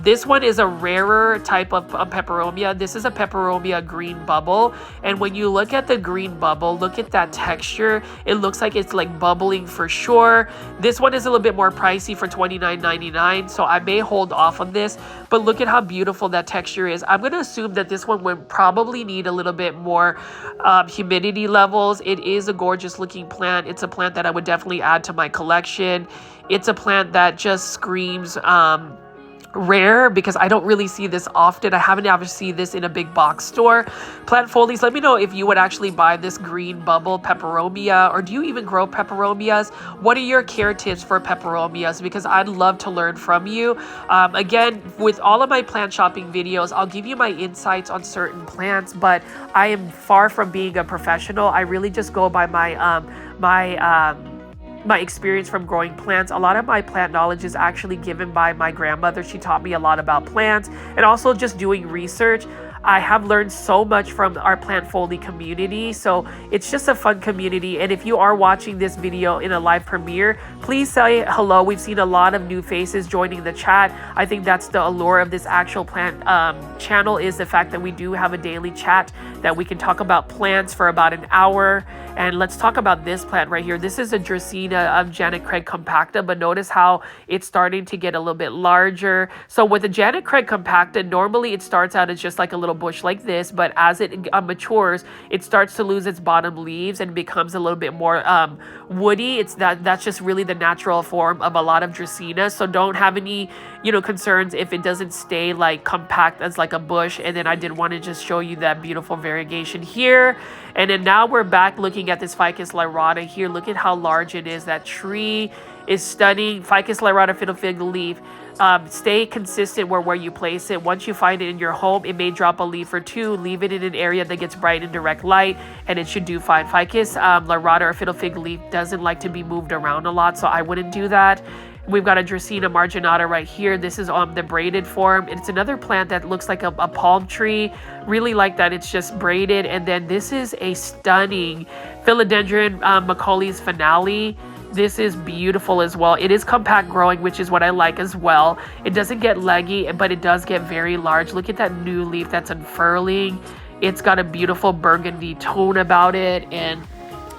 This one is a rarer type of peperomia. This is a peperomia green bubble. And when you look at the green bubble, look at that texture. It looks like it's like bubbling for sure. This one is a little bit more pricey for $29.99, so I may hold off on this. But look at how beautiful that texture is. I'm going to assume that this one would probably need a little bit more humidity levels. It is a gorgeous looking plant. It's a plant that I would definitely add to my collection. It's a plant that just screams rare, because I don't really see this often. I haven't ever seen this in a big box store. Plant foldies, let me know if you would actually buy this green bubble peperomia, or do you even grow peperomias? What are your care tips for peperomias? Because I'd love to learn from you. Again, with all of my plant shopping videos, I'll give you my insights on certain plants, but I am far from being a professional. I really just go by my experience from growing plants. A lot of my plant knowledge is actually given by my grandmother. She taught me a lot about plants, and also just doing research. I have learned so much from our Plant Foldy community, so it's just a fun community. And if you are watching this video in a live premiere, please say hello. We've seen a lot of new faces joining the chat. I think that's the allure of this actual plant channel, is the fact that we do have a daily chat that we can talk about plants for about an hour. And let's talk about this plant right here. This is a Dracaena of Janet Craig compacta, but notice how it's starting to get a little bit larger. So with the Janet Craig compacta, normally it starts out as just like a little bush like this, but as it matures, it starts to lose its bottom leaves and becomes a little bit more woody. That's just really the natural form of a lot of Dracaena. So don't have any concerns if it doesn't stay like compact as like a bush. And then I did want to just show you that beautiful variegation here. And then now we're back looking at this Ficus lyrata here. Look at how large it is. That tree is stunning. Ficus lyrata fiddle fig leaf. Stay consistent where you place it. Once you find it in your home, it may drop a leaf or two. Leave it in an area that gets bright and direct light, and it should do fine. Ficus lyrata or fiddle fig leaf doesn't like to be moved around a lot, so I wouldn't do that. We've got a Dracaena marginata right here. This is the braided form. It's another plant that looks like a palm tree. Really like that it's just braided. And then this is a stunning Philodendron Macaulay's finale. This is beautiful as well. It is compact growing, which is what I like as well. It doesn't get leggy, but it does get very large. Look at that new leaf that's unfurling. It's got a beautiful burgundy tone about it. And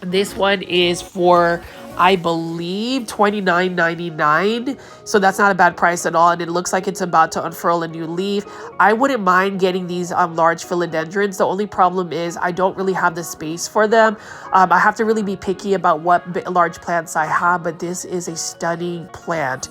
this one is for, I believe, $29.99. So that's not a bad price at all. And it looks like it's about to unfurl a new leaf. I wouldn't mind getting these large philodendrons. The only problem is I don't really have the space for them. I have to really be picky about what large plants I have, but this is a stunning plant.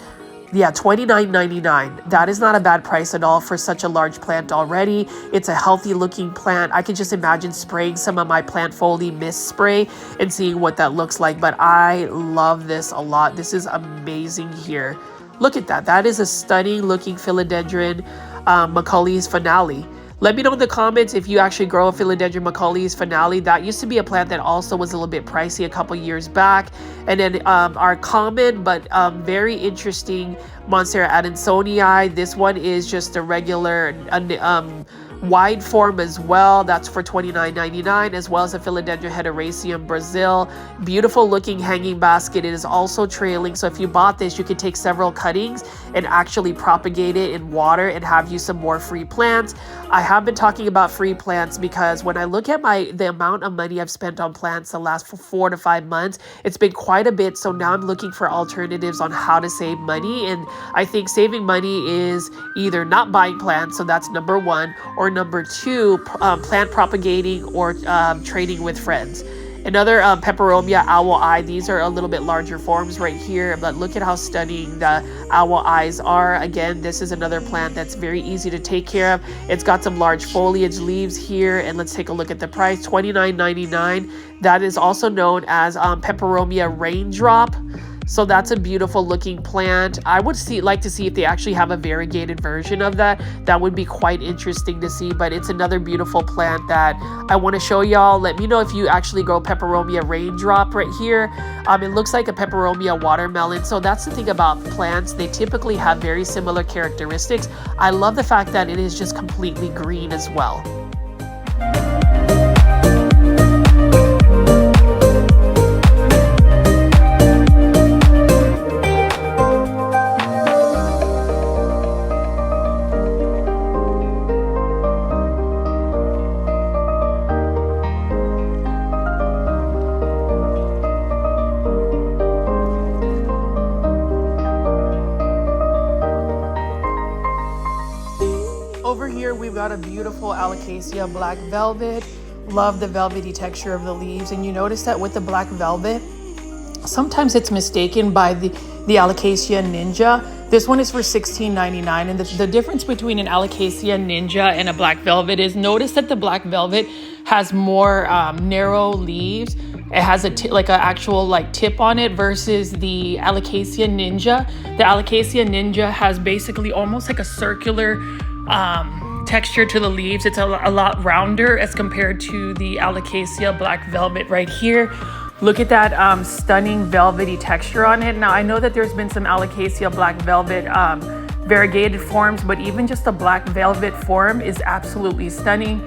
Yeah, $29.99. That is not a bad price at all for such a large plant already. It's a healthy looking plant. I could just imagine spraying some of my Plant Foldy mist spray and seeing what that looks like. But I love this a lot. This is amazing here. Look at that. That is a stunning looking philodendron Macaulay's finale. Let me know in the comments if you actually grow a Philodendron Macaulay's finale. That used to be a plant that also was a little bit pricey a couple years back. And then our common but very interesting Monstera adansonii. This one is just a regular wide form as well. That's for $29.99, as well as a Philodendron hederaceum Brazil. Beautiful looking hanging basket. It is also trailing, so if you bought this, you could take several cuttings and actually propagate it in water and have you some more free plants. I have been talking about free plants because when I look at the amount of money I've spent on plants the last 4 to 5 months, it's been quite a bit. So now I'm looking for alternatives on how to save money, and I think saving money is either not buying plants, so that's number one, or number two, plant propagating or trading with friends. Another peperomia owl eye. These are a little bit larger forms right here, but look at how stunning the owl eyes are. Again, this is another plant that's very easy to take care of. It's got some large foliage leaves here, and let's take a look at the price, $29.99. That is also known as peperomia raindrop. So that's a beautiful looking plant. I would like to see if they actually have a variegated version of that. That would be quite interesting to see, but it's another beautiful plant that I want to show y'all. Let me know if you actually grow peperomia raindrop right here. It looks like a peperomia watermelon. So that's the thing about plants. They typically have very similar characteristics. I love the fact that it is just completely green as well. Over here, we've got a beautiful Alocasia black velvet. Love the velvety texture of the leaves. And you notice that with the black velvet, sometimes it's mistaken by the Alocasia ninja. This one is for $16.99. And the difference between an Alocasia ninja and a black velvet is, notice that the black velvet has more narrow leaves. It has like an actual tip on it versus the Alocasia ninja. The Alocasia ninja has basically almost like a circular texture to the leaves. It's a lot rounder as compared to the Alocasia black velvet right here. Look at that stunning velvety texture on it. Now I know that there's been some Alocasia black velvet variegated forms, but even just a black velvet form is absolutely stunning.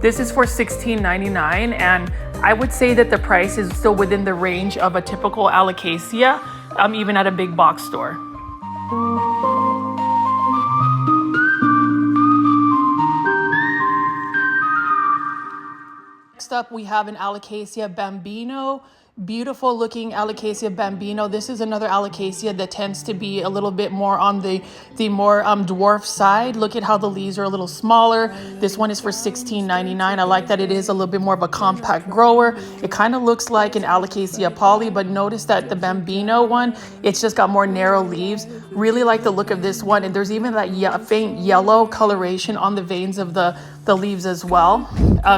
This is for $16.99, and I would say that the price is still within the range of a typical Alocasia, even at a big box store. Next up, we have an Alocasia bambino. Beautiful looking Alocasia bambino. This is another Alocasia that tends to be a little bit more on the more dwarf side. Look at how the leaves are a little smaller. This one is for $16.99. I like that it is a little bit more of a compact grower. It kind of looks like an Alocasia poly, but notice that the bambino one, it's just got more narrow leaves. Really like the look of this one, and there's even that faint yellow coloration on the veins of the leaves as well.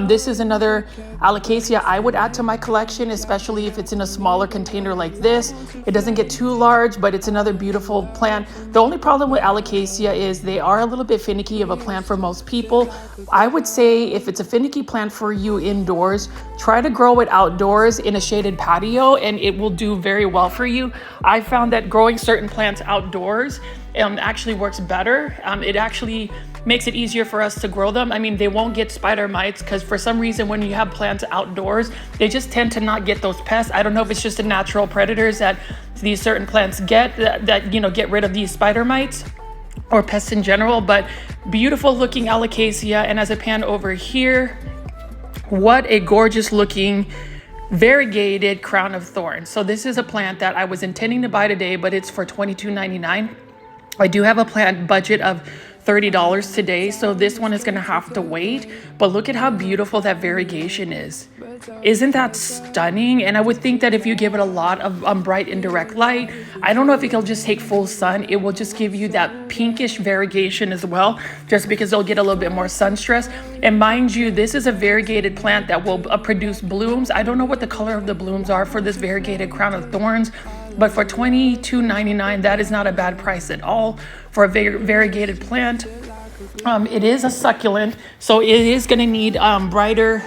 This is another Alocasia I would add to my collection, especially if it's in a smaller container like this. It doesn't get too large, but it's another beautiful plant. The only problem with Alocasia is they are a little bit finicky of a plant for most people. I would say if it's a finicky plant for you indoors, try to grow it outdoors in a shaded patio, and it will do very well for you. I found that growing certain plants outdoors actually works better. It actually makes it easier for us to grow them. I mean, they won't get spider mites because for some reason when you have plants outdoors, they just tend to not get those pests. I don't know if it's just the natural predators that these certain plants get that get rid of these spider mites or pests in general. But beautiful looking Alocasia. And as I pan over here, what a gorgeous looking variegated crown of thorns. So this is a plant that I was intending to buy today, but it's for $22.99. I do have a plant budget of $30 today, so this one is going to have to wait. But look at how beautiful that variegation is. Isn't that stunning? And I would think that if you give it a lot of bright indirect light, I don't know if it'll just take full sun, it will just give you that pinkish variegation as well, just because it'll get a little bit more sun stress. And mind you, this is a variegated plant that will produce blooms. I don't know what the color of the blooms are for this variegated crown of thorns, but for $22.99, that is not a bad price at all for a variegated plant. It is a succulent, so it is going to need brighter,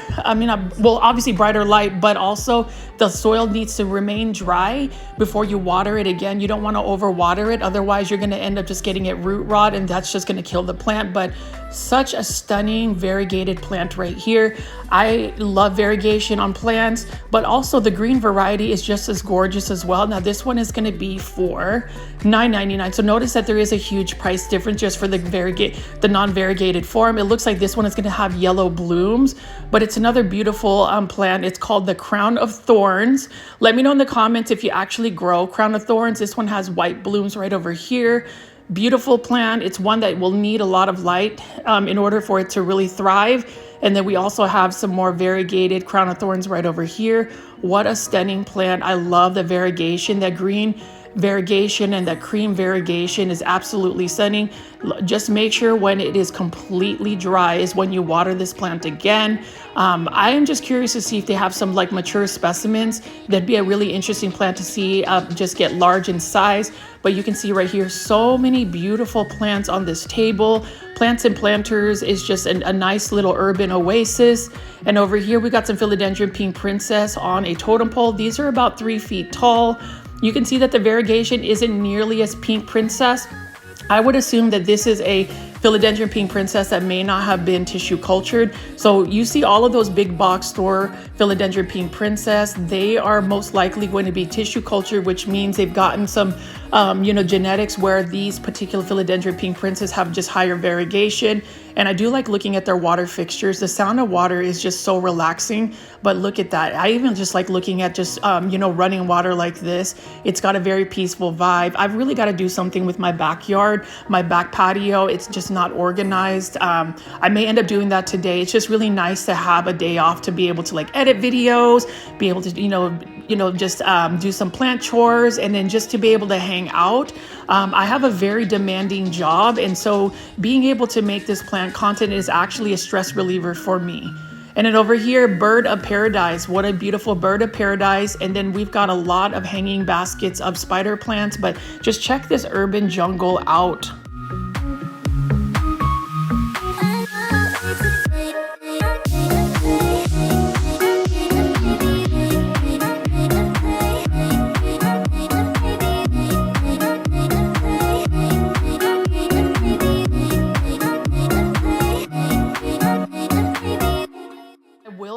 well, obviously brighter light, but also the soil needs to remain dry before you water it again. You don't want to overwater it, otherwise you're going to end up just getting it root rot, and that's just going to kill the plant. But such a stunning variegated plant right here. I love variegation on plants, but also the green variety is just as gorgeous as well. Now this one is going to be for $9.99. So notice that there is a huge price difference just for the non-variegated form. It looks like this one is going to have yellow blooms, but it's another beautiful plant. It's called the crown of thorns. Let me know in the comments if you actually grow crown of thorns. This one has white blooms right over here. Beautiful plant. It's one that will need a lot of light in order for it to really thrive. And then we also have some more variegated crown of thorns right over here. What a stunning plant. I love the variegation. That green variegation and that cream variegation is absolutely stunning. Just make sure when it is completely dry is when you water this plant again. I am just curious to see if they have some like mature specimens. That'd be a really interesting plant to see just get large in size. But you can see right here, so many beautiful plants on this table. Plants and Planters is just a nice little urban oasis. And over here, we got some philodendron pink princess on a totem pole. These are about 3 feet tall. You can see that the variegation isn't nearly as pink princess. I would assume that this is a philodendron pink princess that may not have been tissue cultured. So you see all of those big box store philodendron pink princess, they are most likely going to be tissue cultured, which means they've gotten some genetics where these particular philodendron pink princess have just higher variegation. And I do like looking at their water fixtures. The sound of water is just so relaxing, but look at that. I even just like looking at just, running water like this. It's got a very peaceful vibe. I've really got to do something with my backyard, my back patio. It's just not organized. I may end up doing that today. It's just really nice to have a day off to be able to like edit videos, be able to, just do some plant chores, and then just to be able to hang out. I have a very demanding job, and so being able to make this plant content is actually a stress reliever for me. And then over here, bird of paradise. What a beautiful bird of paradise. And then we've got a lot of hanging baskets of spider plants, but just check this urban jungle out.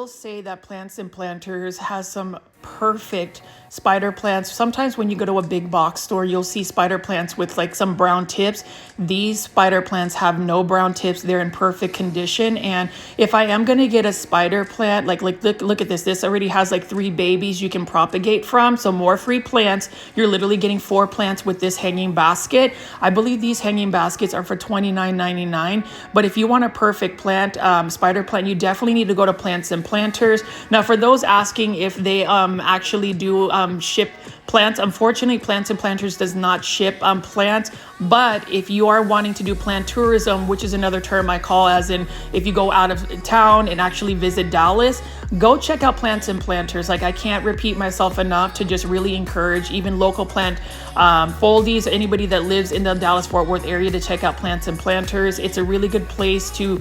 Say that Plants and Planters has some perfect spider plants. Sometimes when you go to a big box store, you'll see spider plants with like some brown tips. These spider plants have no brown tips. They're in perfect condition. And if I am going to get a spider plant, like look at this. This already has like 3 babies you can propagate from. So more free plants. You're literally getting 4 plants with this hanging basket. I believe these hanging baskets are for $29.99. But if you want a perfect plant, spider plant, you definitely need to go to Plants and Planters. Now, for those asking if they actually do ship plants, unfortunately, Plants and Planters does not ship plants. But if you are wanting to do plant tourism, which is another term I call as in if you go out of town and actually visit Dallas, go check out Plants and Planters. Like, I can't repeat myself enough to just really encourage even local plant foldies, anybody that lives in the Dallas-Fort Worth area, to check out Plants and Planters. It's a really good place to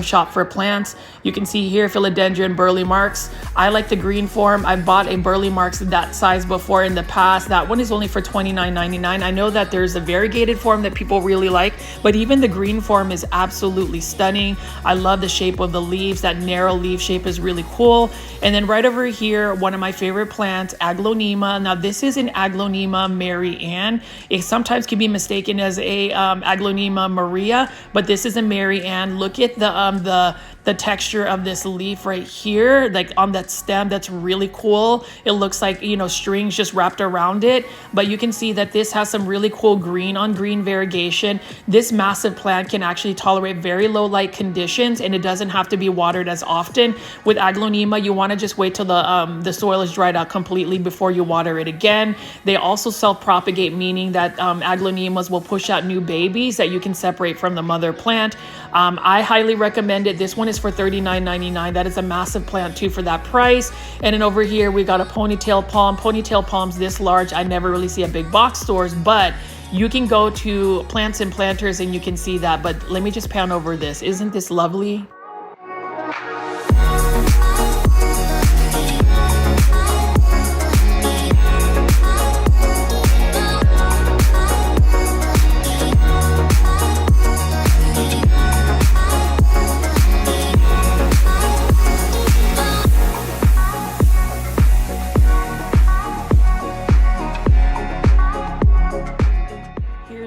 shop for plants. You can see here philodendron burley marks. I like the green form. I bought a burley marks that size before in the past. That one is only for $29.99. I know that there's a variegated form that people really like, but even the green form is absolutely stunning. I love the shape of the leaves. That narrow leaf shape is really cool. And then right over here, one of my favorite plants, Aglonema. Now this is an Aglonema Mary Ann. It sometimes can be mistaken as a Aglonema Maria, but this is a Mary Ann. Look at the texture of this leaf right here, like on that stem. That's really cool. It looks like, strings just wrapped around it, but you can see that this has some really cool green on green variegation. This massive plant can actually tolerate very low light conditions, and it doesn't have to be watered as often. With Aglonema, you want to just wait till the soil is dried out completely before you water it again. They also self-propagate, meaning that Aglonemas will push out new babies that you can separate from the mother plant. I highly recommend it. This one is is for $39.99. That is a massive plant too for that price. And then over here, we got a ponytail palm. Ponytail palms this large. I never really see at big box stores, but you can go to Plants and Planters and you can see that. But let me just pan over this. Isn't this lovely?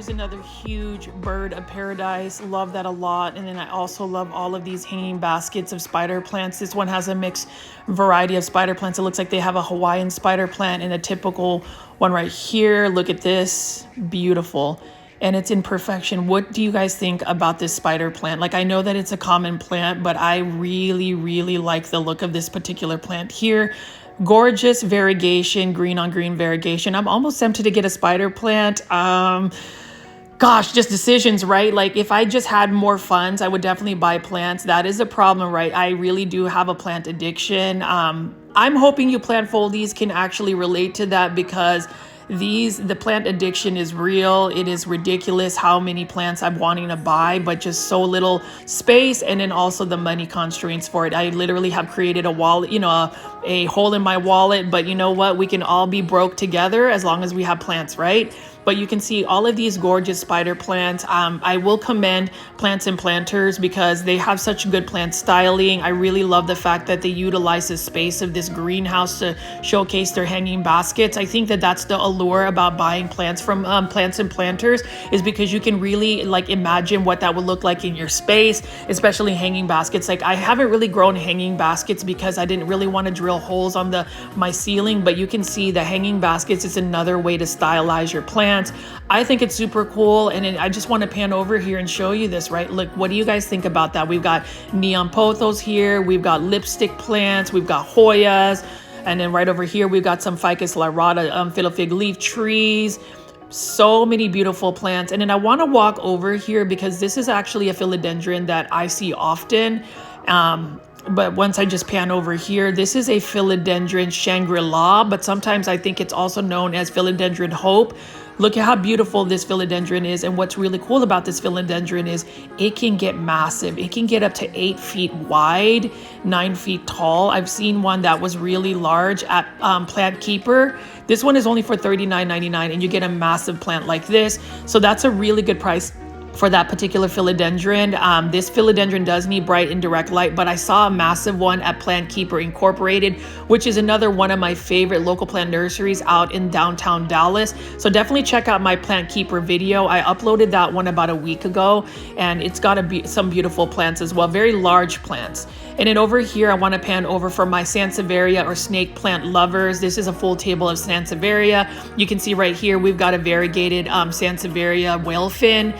Another huge bird of paradise. Love that a lot. And then I also love all of these hanging baskets of spider plants. This one has a mixed variety of spider plants. It looks like they have a Hawaiian spider plant and a typical one right here. Look at this. Beautiful. And it's in perfection. What do you guys think about this spider plant? Like, I know that it's a common plant, but I really, really like the look of this particular plant here. Gorgeous variegation, green on green variegation. I'm almost tempted to get a spider plant. Gosh, just decisions, right? Like, if I just had more funds, I would definitely buy plants. That is a problem, right? I really do have a plant addiction. I'm hoping you plant foldies can actually relate to that, because the plant addiction is real. It is ridiculous how many plants I'm wanting to buy, but just so little space, and then also the money constraints for it. I literally have created a wallet, a hole in my wallet, but you know what? We can all be broke together as long as we have plants, right? But you can see all of these gorgeous spider plants. I will commend Plants and Planters because they have such good plant styling. I really love the fact that they utilize the space of this greenhouse to showcase their hanging baskets. I think that that's the allure about buying plants from Plants and Planters, is because you can really like imagine what that would look like in your space, especially hanging baskets. Like, I haven't really grown hanging baskets because I didn't really want to drill holes on my ceiling, but you can see the hanging baskets is another way to stylize your plants. I think it's super cool, and I just want to pan over here and show you this, right? Look, what do you guys think about that? We've got neon pothos here, we've got lipstick plants, we've got Hoyas, and then right over here we've got some Ficus lyrata, fiddle fig leaf trees. So many beautiful plants. And then I want to walk over here because this is actually a philodendron that I see often. But once I just pan over here, this is a philodendron Shangri-La, but sometimes I think it's also known as philodendron Hope. Look at how beautiful this philodendron is. And what's really cool about this philodendron is it can get massive. It can get up to 8 feet wide, 9 feet tall. I've seen one that was really large at Plant Keeper. This one is only for $39.99, and you get a massive plant like this. So that's a really good price for that particular philodendron. This philodendron does need bright indirect light, but I saw a massive one at Plant Keeper Incorporated, which is another one of my favorite local plant nurseries out in downtown Dallas. So definitely check out my Plant Keeper video. I uploaded that one about a week ago, and it's got some beautiful plants as well, very large plants. And then over here, I want to pan over for my Sansevieria or snake plant lovers. This is a full table of Sansevieria. You can see right here, we've got a variegated Sansevieria whalefin.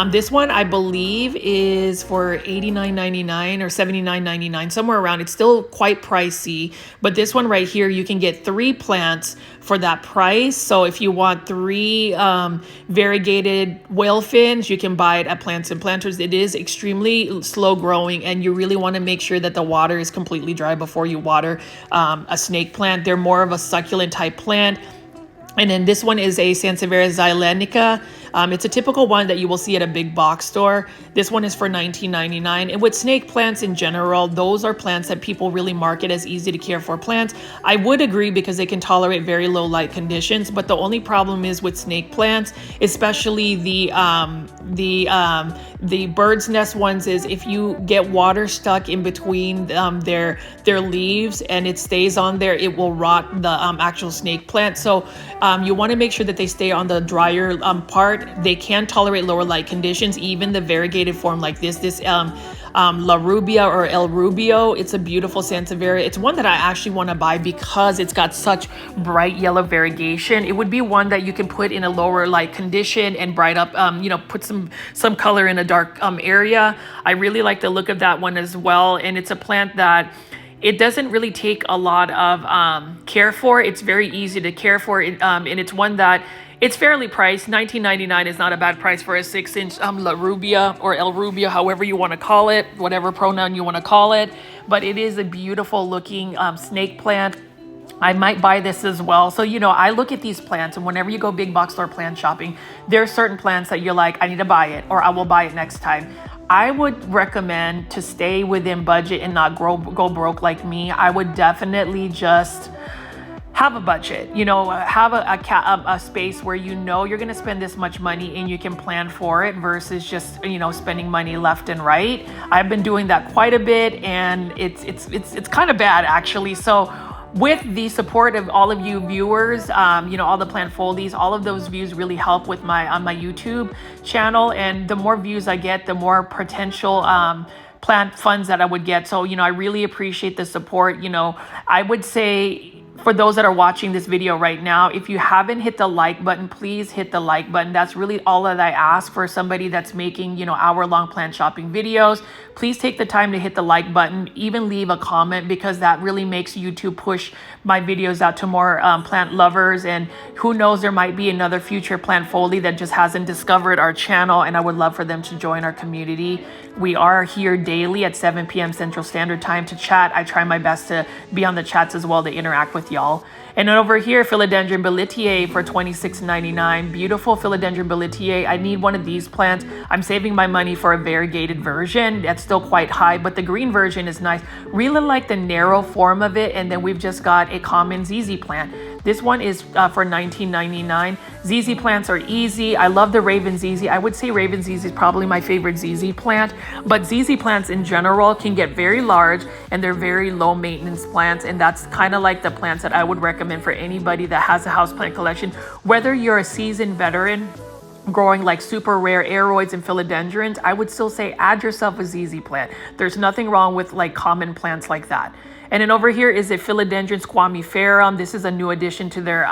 This one, I believe, is for $89.99 or $79.99, somewhere around. It's still quite pricey, but this one right here, you can get 3 plants for that price. So if you want 3 variegated whalefins, you can buy it at Plants and Planters. It is extremely slow growing, and you really want to make sure that the water is completely dry before you water a snake plant. They're more of a succulent type plant. And then this one is a Sansevieria xylenica. It's a typical one that you will see at a big box store. This one is for $19.99. And with snake plants in general, those are plants that people really market as easy to care for plants. I would agree because they can tolerate very low light conditions. But the only problem is with snake plants, especially the bird's nest ones, is if you get water stuck in between their leaves and it stays on there, it will rot the actual snake plant. So you want to make sure that they stay on the drier part. They can tolerate lower light conditions, even the variegated form like this La Rubia or El Rubio. It's a beautiful Sansevieria. It's one that I actually want to buy because it's got such bright yellow variegation. It would be one that you can put in a lower light condition and bright up, put some color in a dark area. I really like the look of that one as well. And it's a plant that it doesn't really take a lot of care for. It's very easy to care for, and it's one that It's fairly priced. $19.99 is not a bad price for a 6-inch La Rubia or El Rubia, however you want to call it, whatever pronoun you want to call it. But it is a beautiful looking snake plant. I might buy this as well. So, you know, I look at these plants, and whenever you go big box store plant shopping, there are certain plants that you're like, I need to buy it, or I will buy it next time. I would recommend to stay within budget and not go broke like me. I would definitely just have a budget, you know, have a space where you know you're going to spend this much money and you can plan for it versus just, you know, spending money left and right. I've been doing that quite a bit, and it's kind of bad actually. So with the support of all of you viewers, you know, all the plant foldies, all of those views really help with on my YouTube channel. And the more views I get, the more potential plant funds that I would get. So, you know, I really appreciate the support. You know, I would say, for those that are watching this video right now, if you haven't hit the like button, please hit the like button. That's really all that I ask for somebody that's making, you know, hour-long plant shopping videos. Please take the time to hit the like button, even leave a comment, because that really makes YouTube push my videos out to more plant lovers. And who knows, there might be another future plant foldie that just hasn't discovered our channel, and I would love for them to join our community. We are here daily at 7 p.m. Central Standard Time to chat. I try my best to be on the chats as well to interact with y'all. And then over here, Philodendron Bellitier for $26.99. Beautiful Philodendron Bellitier. I need one of these plants. I'm saving my money for a variegated version. That's still quite high, but the green version is nice. Really like the narrow form of it. And then we've just got a common ZZ plant. This one is for $19.99. ZZ plants are easy. I love the Raven ZZ. I would say Raven ZZ is probably my favorite ZZ plant, but ZZ plants in general can get very large, and they're very low maintenance plants. And that's kind of like the plants that I would recommend for anybody that has a houseplant collection. Whether you're a seasoned veteran growing like super rare aeroids and philodendrons, I would still say add yourself a ZZ plant. There's nothing wrong with like common plants like that. And then over here is a Philodendron squamiferum. This is a new addition to their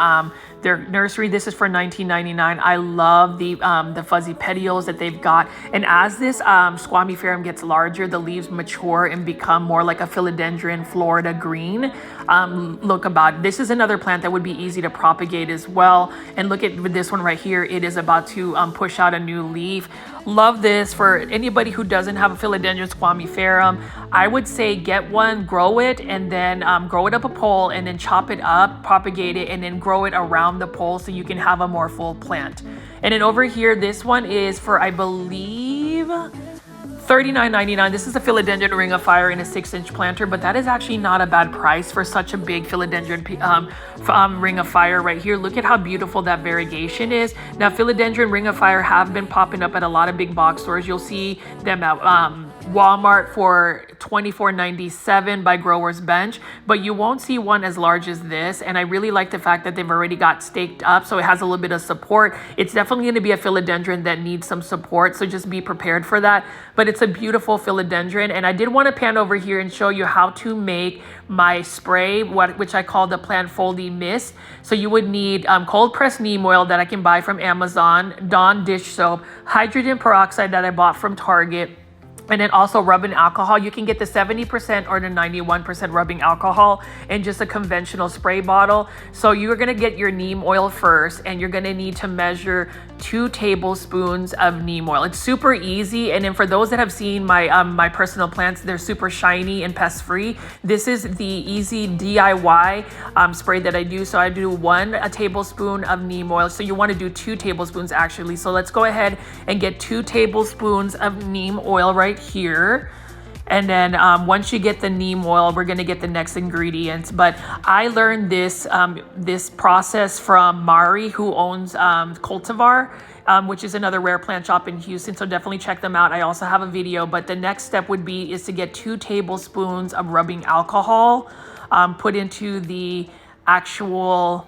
nursery. This is for $19.99. I love the fuzzy petioles that they've got. And as this squamiferum gets larger, the leaves mature and become more like a Philodendron Florida green look about. This is another plant that would be easy to propagate as well. And look at this one right here. It is about to push out a new leaf. Love this. For anybody who doesn't have a Philodendron squamiferum, I would say get one, grow it, and then grow it up a pole, and then chop it up, propagate it, and then grow it around the pole so you can have a more full plant. And then over here, this one is for, I believe, $39.99. This is a Philodendron Ring of Fire in a 6-inch planter, but that is actually not a bad price for such a big Philodendron Ring of Fire right here. Look at how beautiful that variegation is. Now, Philodendron Ring of Fire have been popping up at a lot of big box stores. You'll see them at Walmart for $24.97 by Growers Bench, but you won't see one as large as this. And I really like the fact that they've already got staked up, so it has a little bit of support. It's definitely going to be a philodendron that needs some support, so just be prepared for that. But it's a beautiful philodendron. And I did want to pan over here and show you how to make my spray, which I call the Plant Foldy Mist. So you would need cold pressed neem oil that I can buy from Amazon, Dawn dish soap, hydrogen peroxide that I bought from Target, and then also rubbing alcohol. You can get the 70% or the 91% rubbing alcohol in just a conventional spray bottle. So you're gonna get your neem oil first, and you're gonna need to measure 2 tablespoons of neem oil. It's super easy. And then for those that have seen my my personal plants, they're super shiny and pest free. This is the easy DIY spray that I do. So I do 1 tablespoon of neem oil. So you wanna do 2 tablespoons actually. So let's go ahead and get 2 tablespoons of neem oil right here. And then once you get the neem oil, we're gonna get the next ingredients. But I learned this this process from Mari, who owns Cultivar, which is another rare plant shop in Houston. So definitely check them out. I also have a video, but the next step would be is to get 2 tablespoons of rubbing alcohol put into the actual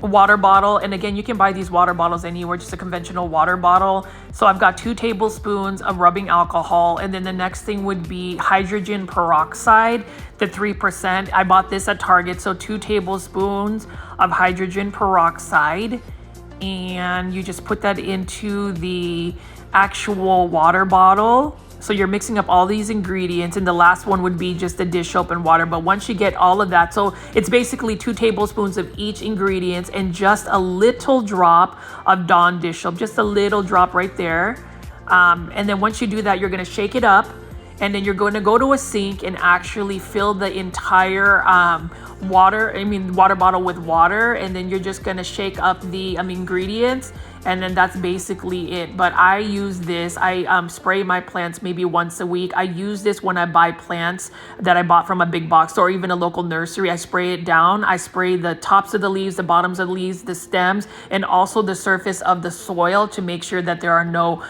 water bottle. And again, you can buy these water bottles anywhere, just a conventional water bottle. So I've got 2 tablespoons of rubbing alcohol, and then the next thing would be hydrogen peroxide, the 3%. I bought this at Target. So 2 tablespoons of hydrogen peroxide, and you just put that into the actual water bottle. So you're mixing up all these ingredients, and the last one would be just the dish soap and water. But once you get all of that, so it's basically 2 tablespoons of each ingredient and just a little drop of Dawn dish soap, just a little drop right there. And then once you do that, you're going to shake it up, and then you're going to go to a sink and actually fill the entire water bottle with water, and then you're just going to shake up the ingredients, and then that's basically it. But I use this, I spray my plants maybe once a week. I use this when I buy plants that I bought from a big box or even a local nursery. I spray it down. I spray the tops of the leaves, the bottoms of the leaves, the stems, and also the surface of the soil to make sure that there are no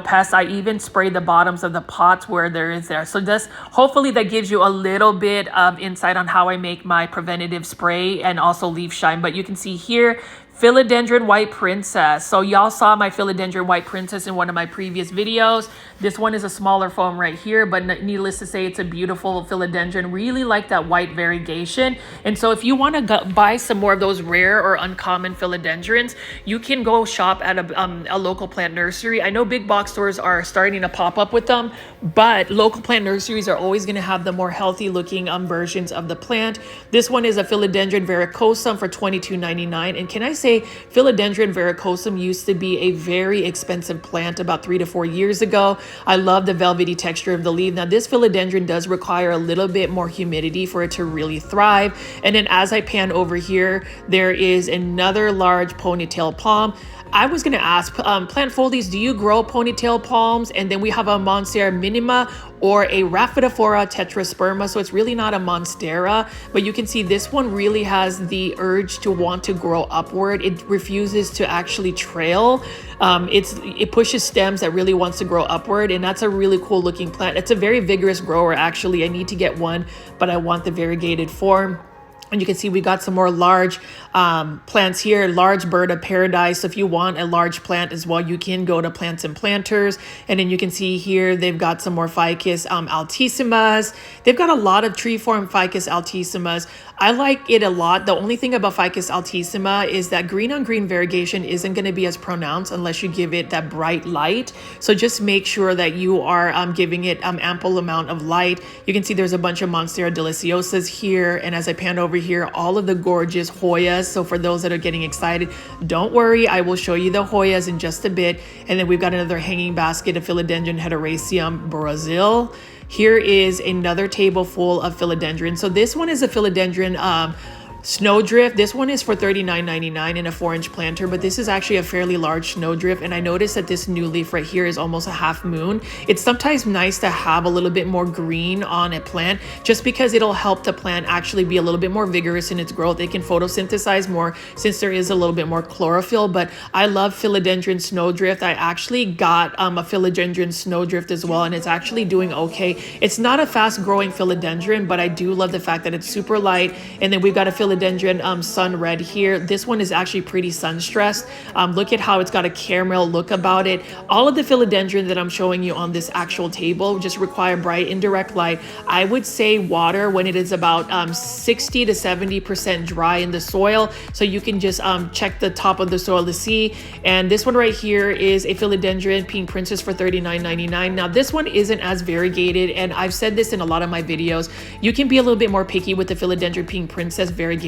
pests. I even spray the bottoms of the pots where there is there. So this, hopefully that gives you a little bit of insight on how I make my preventative spray and also leaf shine. But you can see here, Philodendron White Princess. So y'all saw my Philodendron White Princess in one of my previous videos. This one is a smaller foam right here, but needless to say, it's a beautiful philodendron. Really like that white variegation. And so if you want to buy some more of those rare or uncommon philodendrons, you can go shop at a local plant nursery. I know big box stores are starting to pop up with them, but local plant nurseries are always going to have the more healthy looking versions of the plant. This one is a Philodendron verrucosum for $22.99. And can I say, Philodendron verrucosum used to be a very expensive plant about 3 to 4 years ago. I love the velvety texture of the leaf. Now this philodendron does require a little bit more humidity for it to really thrive. And then as I pan over here, there is another large ponytail palm. I was going to ask plant foldies, do you grow ponytail palms? And then we have a Monstera minima or a Rhaphidophora tetrasperma. So it's really not a monstera, but you can see this one really has the urge to want to grow upward. It refuses to actually trail. It pushes stems that really wants to grow upward, and that's a really cool looking plant. It's a very vigorous grower actually. I need to get one, but I want the variegated form. And you can see we got some more large plants here, large bird of paradise. So if you want a large plant as well, you can go to Plants and Planters. And then you can see here, they've got some more Ficus altissimas. They've got a lot of tree form Ficus altissimas. I like it a lot. The only thing about Ficus altissima is that green on green variegation isn't going to be as pronounced unless you give it that bright light. So just make sure that you are giving it ample amount of light. You can see there's a bunch of Monstera deliciosas here. And as I pan over here, all of the gorgeous Hoyas. So for those that are getting excited, don't worry, I will show you the Hoyas in just a bit. And then we've got another hanging basket of Philodendron heteroraceum Brazil. Here is another table full of philodendron. So this one is a philodendron snowdrift. This one is for $39.99 in a 4-inch planter, but this is actually a fairly large snowdrift. And I noticed that this new leaf right here is almost a half moon. It's sometimes nice to have a little bit more green on a plant just because it'll help the plant actually be a little bit more vigorous in its growth. It can photosynthesize more since there is a little bit more chlorophyll. But I love philodendron snowdrift. I actually got a philodendron snowdrift as well, and it's actually doing okay. It's not a fast growing philodendron, but I do love the fact that it's super light. And then we've got a philodendron sun red here. This one is actually pretty sun stressed. Look at how it's got a caramel look about it. All of the philodendron that I'm showing you on this actual table just require bright indirect light. I would say water when it is about 60 to 70% dry in the soil, so you can just check the top of the soil to see. And this one right here is a philodendron pink princess for $39.99. Now this one isn't as variegated, and I've said this in a lot of my videos. You can be a little bit more picky with the philodendron pink princess variegation,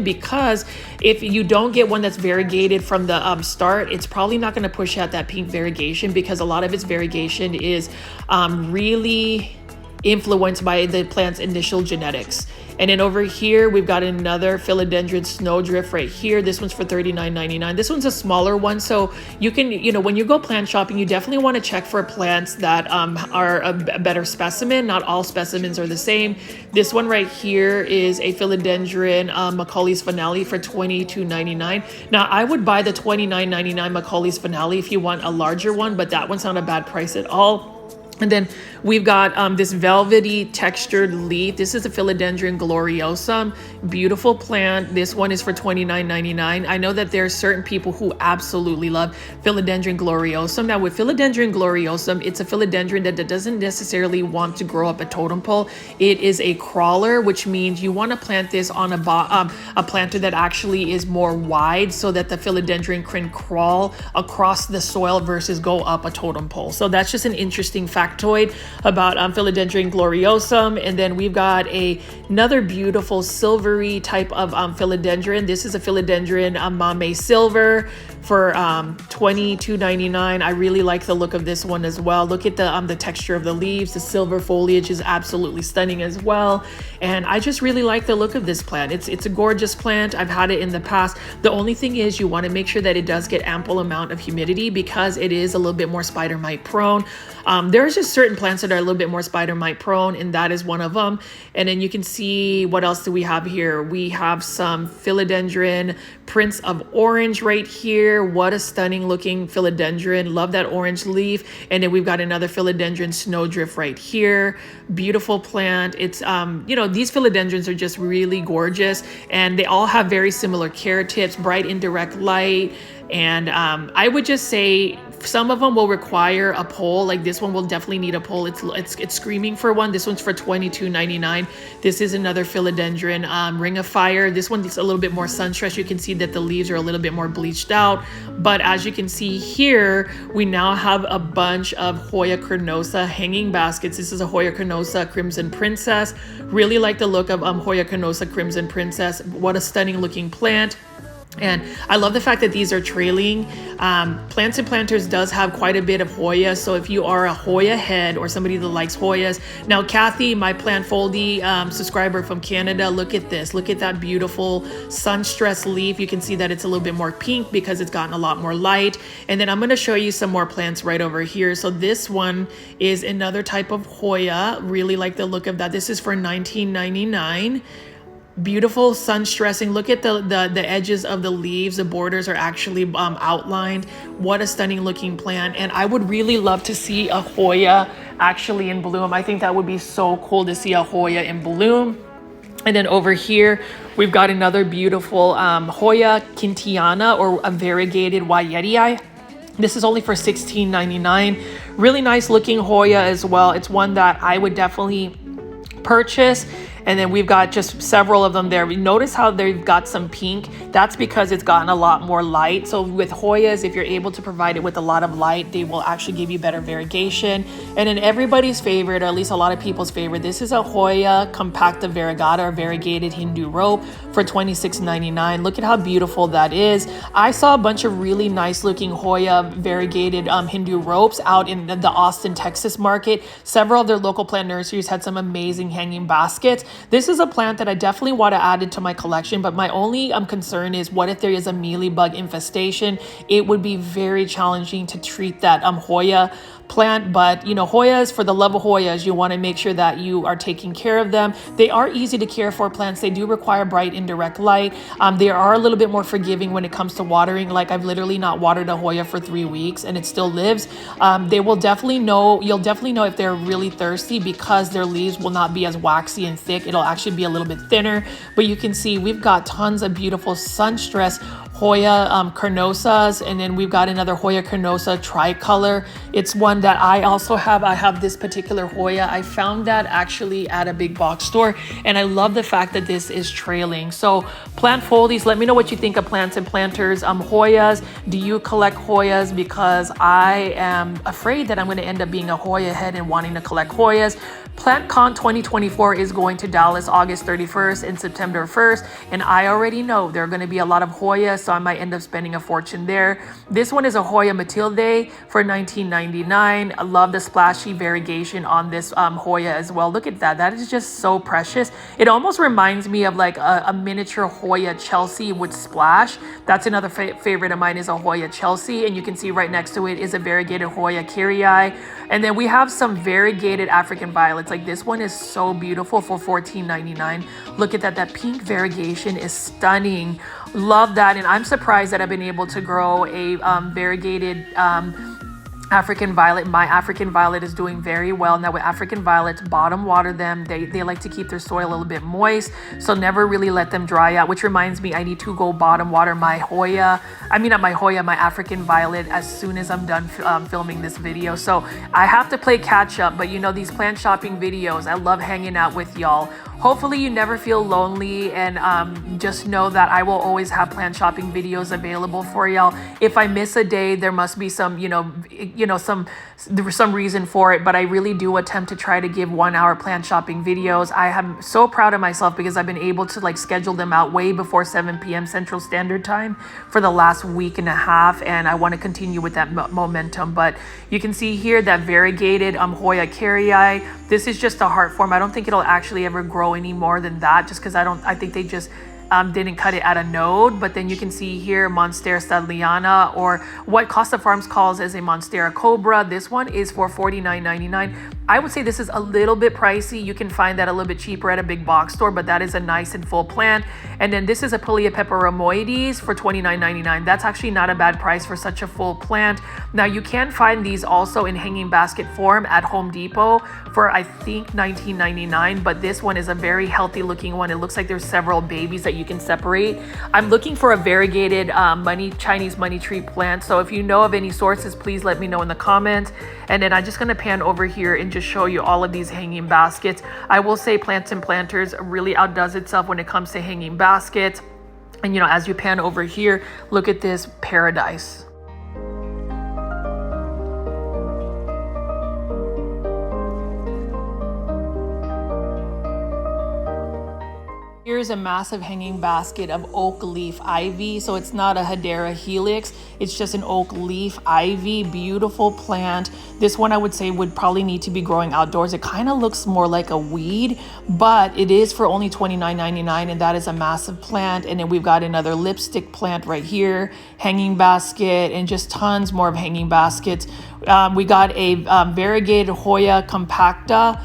because if you don't get one that's variegated from the start, it's probably not going to push out that pink variegation, because a lot of its variegation is really influenced by the plant's initial genetics. And then over here, we've got another philodendron snowdrift right here. This one's for $39.99. This one's a smaller one. So you can, when you go plant shopping, you definitely want to check for plants that are a better specimen. Not all specimens are the same. This one right here is a philodendron Macaulay's finale for $22.99. Now, I would buy the $29.99 Macaulay's finale if you want a larger one, but that one's not a bad price at all. And then we've got this velvety textured leaf. This is a Philodendron gloriosum. Beautiful plant. This one is for $29.99. I know that there are certain people who absolutely love Philodendron gloriosum. Now with Philodendron gloriosum, it's a philodendron that doesn't necessarily want to grow up a totem pole. It is a crawler, which means you want to plant this on a planter that actually is more wide so that the philodendron can crawl across the soil versus go up a totem pole. So that's just an interesting fact factoid about Philodendron gloriosum. And then we've got another beautiful silvery type of philodendron. This is a philodendron Mame Silver for $22.99. I really like the look of this one as well. Look at the texture of the leaves. The silver foliage is absolutely stunning as well. And I just really like the look of this plant. It's a gorgeous plant. I've had it in the past. The only thing is you want to make sure that it does get ample amount of humidity because it is a little bit more spider mite prone. There's just certain plants that are a little bit more spider mite prone, and that is one of them. And then you can see, what else do we have here? We have some philodendron Prince of Orange right here. What a stunning looking philodendron. Love that orange leaf. And then we've got another philodendron Snowdrift right here. Beautiful plant. It's, you know, these philodendrons are just really gorgeous, and they all have very similar care tips, bright indirect light. And I would just say some of them will require a pole. Like this one will definitely need a pole. It's screaming for one. This one's for $22.99. This is another philodendron Ring of Fire. This one's a little bit more sun stressed. You can see that the leaves are a little bit more bleached out. But as you can see here, we now have a bunch of Hoya carnosa hanging baskets. This is a Hoya carnosa Crimson Princess. Really like the look of Hoya carnosa Crimson Princess. What a stunning looking plant. And I love the fact that these are trailing. Plants and Planters does have quite a bit of Hoya. So if you are a Hoya head or somebody that likes Hoyas. Now, Kathy, my Plant Foldy subscriber from Canada, look at this. Look at that beautiful sun stressed leaf. You can see that it's a little bit more pink because it's gotten a lot more light. And then I'm going to show you some more plants right over here. So this one is another type of Hoya. Really like the look of that. This is for $19.99. Beautiful sun stressing. Look at the edges of the leaves. The borders are actually outlined. What a stunning looking plant. And I would really love to see a Hoya actually in bloom. I think that would be so cool to see a Hoya in bloom. And then over here, we've got another beautiful Hoya Kintiana, or a variegated Wyetii. This is only for $16.99. Really nice looking Hoya as well. It's one that I would definitely purchase. And then we've got just several of them there. Notice how they've got some pink. That's because it's gotten a lot more light. So with Hoyas, if you're able to provide it with a lot of light, they will actually give you better variegation. And then everybody's favorite, or at least a lot of people's favorite, this is a Hoya compacta variegata, or variegated Hindu rope, for $26.99. Look at how beautiful that is. I saw a bunch of really nice looking Hoya variegated Hindu ropes out in the Austin, Texas market. Several of their local plant nurseries had some amazing hanging baskets. This is a plant that I definitely want to add into my collection, but my only concern is, what if there is a mealybug infestation? It would be very challenging to treat that Hoya plant. But you know, Hoyas, for the love of Hoyas, you want to make sure that you are taking care of them. They are easy to care for plants. They do require bright indirect light. They are a little bit more forgiving when it comes to watering. Like, I've literally not watered a Hoya for 3 weeks and it still lives. They will definitely know, you'll definitely know if they're really thirsty, because their leaves will not be as waxy and thick. It'll actually be a little bit thinner. But you can see we've got tons of beautiful sun stress Hoya carnosas, and then we've got another Hoya carnosa tricolor. It's one that I also have. I have this particular Hoya. I found that actually at a big box store, and I love the fact that this is trailing. So Plant Foldies, let me know what you think of Plants and Planters. Hoyas, do you collect Hoyas? Because I am afraid that I'm going to end up being a Hoya head and wanting to collect Hoyas. PlantCon 2024 is going to Dallas August 31st and September 1st, and I already know there are going to be a lot of Hoyas, so I might end up spending a fortune there. This one is a Hoya Matilde for $19.99. I love the splashy variegation on this Hoya as well. Look at that. That is just so precious. It almost reminds me of like a miniature Hoya Chelsea with splash. That's another favorite of mine, is a Hoya Chelsea, and you can see right next to it is a variegated Hoya Kyrie. And then we have some variegated African violets. Like, this one is so beautiful for $14.99. Look at that. That pink variegation is stunning. Love that. And I'm surprised that I've been able to grow a variegated African violet. My African violet is doing very well. Now with African violets, bottom water them. They like to keep their soil a little bit moist, so never really let them dry out, which reminds me, I need to go bottom water my Hoya. I mean, not my Hoya, my African violet as soon as I'm done filming this video. So I have to play catch up, but you know, these plant shopping videos, I love hanging out with y'all. Hopefully you never feel lonely, and just know that I will always have plant shopping videos available for y'all. If I miss a day, there must be some, you know, you know, there was some reason for it, but I really do attempt to try to give 1 hour plant shopping videos. I am so proud of myself because I've been able to like schedule them out way before 7 p.m. Central Standard Time for the last week and a half, and I want to continue with that momentum. But you can see here that variegated Hoya carrii. This is just a heart form. I don't think it'll actually ever grow any more than that, just because I think they just didn't cut it at a node. But then you can see here Monstera stadliana, or what Costa Farms calls as a Monstera cobra. This one is for $49.99. I would say this is a little bit pricey. You can find that a little bit cheaper at a big box store, but that is a nice and full plant. And then this is a Pilea peperomoides for $29.99. That's actually not a bad price for such a full plant. Now you can find these also in hanging basket form at Home Depot for I think $19.99, but this one is a very healthy looking one. It looks like there's several babies that you can separate. I'm looking for a variegated Chinese money tree plant. So if you know of any sources, please let me know in the comments. And then I'm just going to pan over here and just show you all of these hanging baskets. I will say Plants and Planters really outdoes itself when it comes to hanging baskets. And you know, as you pan over here, look at this paradise. Here's a massive hanging basket of oak leaf ivy. So it's not a Hedera helix, it's just an oak leaf ivy. Beautiful plant. This one I would say would probably need to be growing outdoors. It kind of looks more like a weed, but it is for only $29.99, and that is a massive plant. And then we've got another lipstick plant right here, hanging basket, and just tons more of hanging baskets. We got a variegated Hoya compacta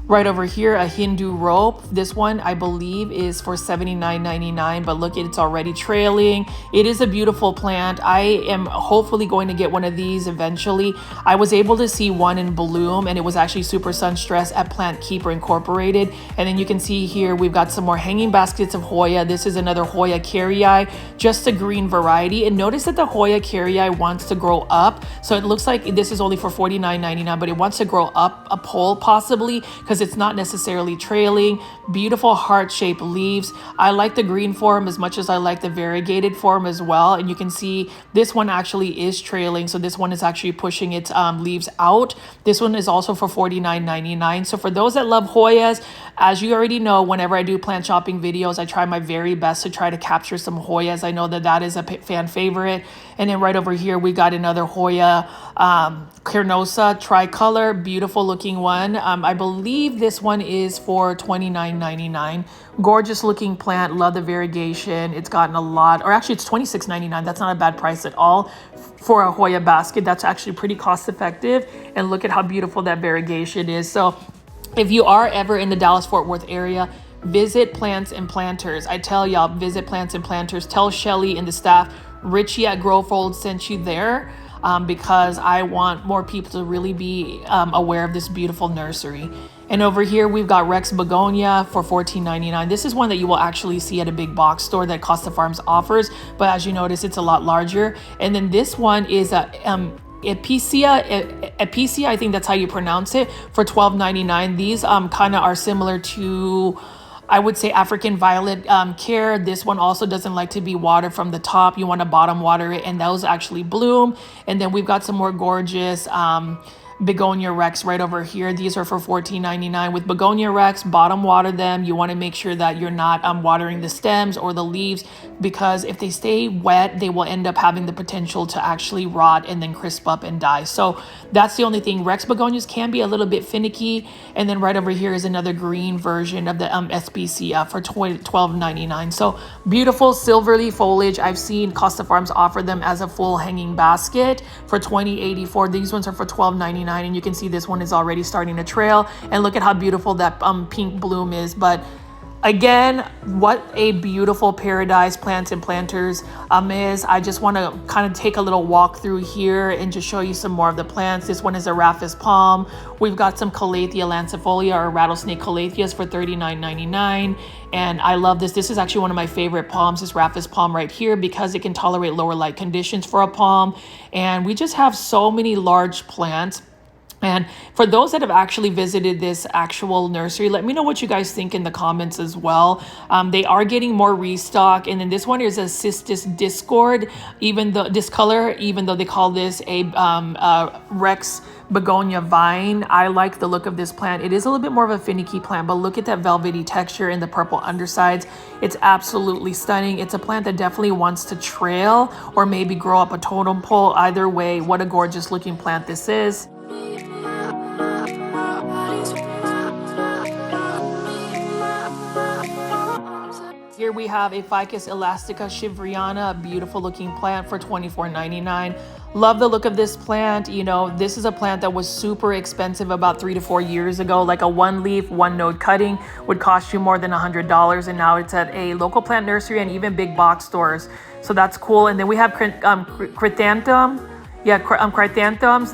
right over here, a Hindu rope. This one I believe is for $79.99, but look, it's already trailing. It is a beautiful plant. I am hopefully going to get one of these eventually. I was able to see one in bloom, and it was actually super sun stressed at Plant Keeper Incorporated. And then you can see here we've got some more hanging baskets of Hoya. This is another Hoya carrii, just a green variety. And notice that the Hoya carrii wants to grow up. So it looks like this is only for $49.99, but it wants to grow up a pole possibly, because it's not necessarily trailing. Beautiful heart-shaped leaves. I like the green form as much as I like the variegated form as well. And you can see this one actually is trailing. So this one is actually pushing its leaves out. This one is also for $49.99. So for those that love Hoyas, as you already know, whenever I do plant shopping videos, I try my very best to try to capture some Hoyas. I know that that is a fan favorite. And then right over here, we got another Hoya carnosa tricolor, beautiful looking one. I believe this one is for $29.99. Gorgeous looking plant. Love the variegation. It's gotten a lot, or actually it's $26.99. That's not a bad price at all for a Hoya basket. That's actually pretty cost effective. And look at how beautiful that variegation is. So if you are ever in the Dallas-Fort Worth area, visit Plants and Planters. I tell y'all, visit Plants and Planters. Tell Shelly and the staff Richie at Growfold sent you there, because I want more people to really be aware of this beautiful nursery. And over here we've got Rex begonia for $14.99. This is one that you will actually see at a big box store that Costa Farms offers, but as you notice, it's a lot larger. And then this one is a Epicia, I think that's how you pronounce it, for $12.99. These kind of are similar to, I would say, African violet care. This one also doesn't like to be watered from the top. You want to bottom water it, and those actually bloom. And then we've got some more gorgeous Begonia Rex right over here. These are for $14.99. With Begonia Rex, bottom water them. You want to make sure that you're not watering the stems or the leaves, because if they stay wet, they will end up having the potential to actually rot and then crisp up and die. So that's the only thing. Rex begonias can be a little bit finicky. And then right over here is another green version of the SBC for $12.99. So beautiful silvery foliage. I've seen Costa Farms offer them as a full hanging basket for $20.84. These ones are for $12.99. And you can see this one is already starting to trail. And look at how beautiful that pink bloom is. But again, what a beautiful paradise Plants and Planters is. I just want to kind of take a little walk through here and just show you some more of the plants. This one is a Rhaphis palm. We've got some Calathea lancifolia, or rattlesnake calatheas, for $39.99. And I love this. This is actually one of my favorite palms, this Rhaphis palm right here, because it can tolerate lower light conditions for a palm. And we just have so many large plants. And for those that have actually visited this actual nursery, let me know what you guys think in the comments as well. They are getting more restock. And then this one is a Cistus discord, even though this color, even though they call this a Rex begonia vine. I like the look of this plant. It is a little bit more of a finicky plant, but look at that velvety texture and the purple undersides. It's absolutely stunning. It's a plant that definitely wants to trail or maybe grow up a totem pole. Either way, what a gorgeous looking plant this is. Here we have a Ficus elastica shivriana, a beautiful looking plant for $24.99. Love the look of this plant. You know, this is a plant that was super expensive about 3 to 4 years ago. Like a one leaf, one node cutting would cost you more than $100. And now it's at a local plant nursery and even big box stores. So that's cool. And then we have chrysanthemums.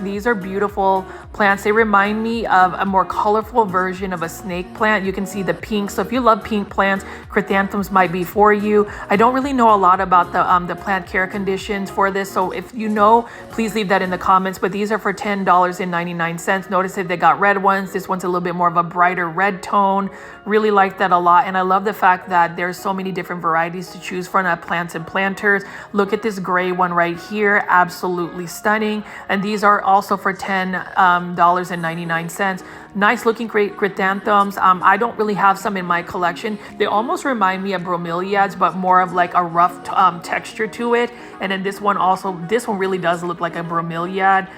These are beautiful plants. They remind me of a more colorful version of a snake plant. You can see the pink. So if you love pink plants, chrysanthemums might be for you. I don't really know a lot about the plant care conditions for this. So if you know, please leave that in the comments. But these are for $10.99. Notice if they got red ones. This one's a little bit more of a brighter red tone. Really like that a lot. And I love the fact that there's so many different varieties to choose from at Plants and Planters. Look at this gray one right here. Absolutely stunning. And these are also for $10.99. Nice looking chrysanthemums. I don't really have some in my collection. They almost remind me of bromeliads, but more of like a rough texture to it. And then this one really does look like a bromeliad.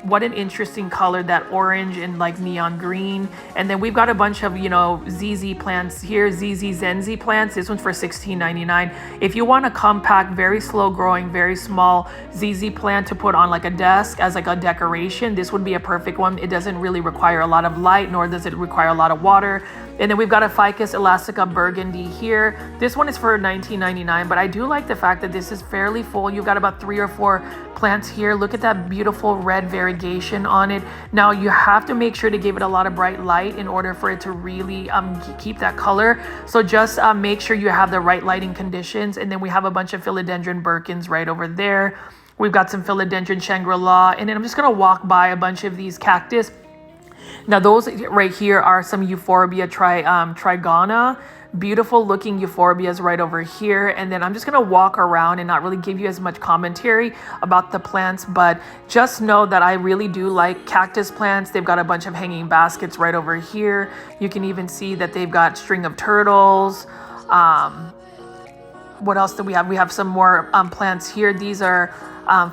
What an interesting color, that orange and like neon green. And then we've got a bunch of, you know, ZZ plants here, ZZ Zenzi plants. This one's for $16.99. If you want a compact, very slow growing, very small ZZ plant to put on like a desk as like a decoration, this would be a perfect one. It doesn't really require a lot of light, nor does it require a lot of water. And then we've got a Ficus elastica burgundy here. This one is for $19.99, but I do like the fact that this is fairly full. You've got about 3 or 4 plants here. Look at that beautiful red variegation on it. Now you have to make sure to give it a lot of bright light in order for it to really keep that color. So just make sure you have the right lighting conditions. And then we have a bunch of philodendron Birkins right over there. We've got some philodendron Shangri-La. And then I'm just gonna walk by a bunch of these cactus. Now those right here are some Euphorbia trigona. Beautiful looking euphorbias right over here. And then I'm just gonna walk around and not really give you as much commentary about the plants, but just know that I really do like cactus plants. They've got a bunch of hanging baskets right over here. You can even see that they've got string of turtles. What else do we have? We have some more plants here. These are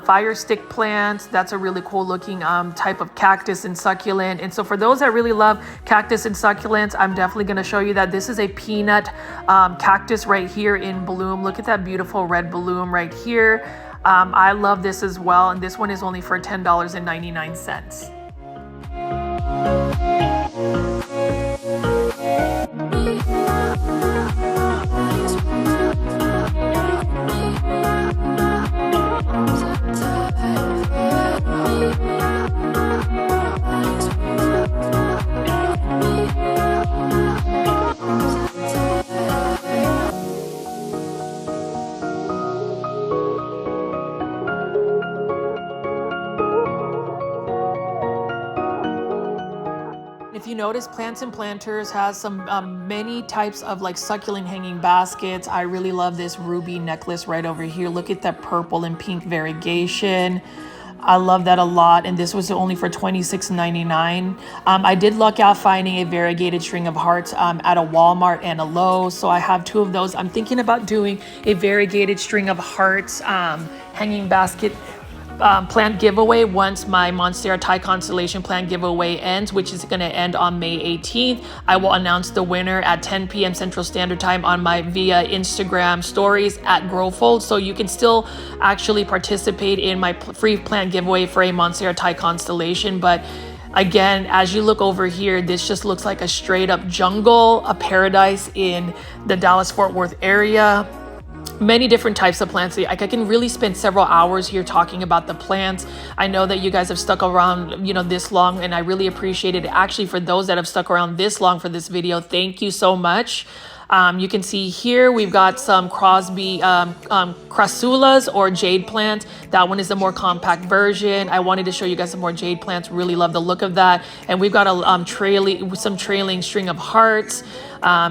fire stick plants. That's a really cool looking type of cactus and succulent. And so for those that really love cactus and succulents, I'm definitely going to show you that this is a peanut cactus right here in bloom. Look at that beautiful red bloom right here. I love this as well. And this one is only for $10.99. If you notice, Plants and Planters has some many types of like succulent hanging baskets. I really love this ruby necklace right over here. Look at that purple and pink variegation. I love that a lot, and this was only for $26.99. I did luck out finding a variegated string of hearts at a Walmart and a Lowe's, so I have 2 of those. I'm thinking about doing a variegated string of hearts hanging basket plant giveaway once my Monstera Thai Constellation plant giveaway ends, which is going to end on May 18th. I will announce the winner at 10 p.m. Central Standard Time on my via Instagram stories at Growfold, so you can still actually participate in my free plant giveaway for a Monstera Thai Constellation. But again, as you look over here, this just looks like a straight up jungle, a paradise in the Dallas-Fort Worth area. Many different types of plants. I can really spend several hours here talking about the plants. I know that you guys have stuck around, you know, this long, and I really appreciate it. Actually, for those that have stuck around this long for this video, thank you so much. You can see here we've got some Crosby crassulas or jade plants. That one is the more compact version. I wanted to show you guys some more jade plants. Really love the look of that. And we've got a trailing string of hearts.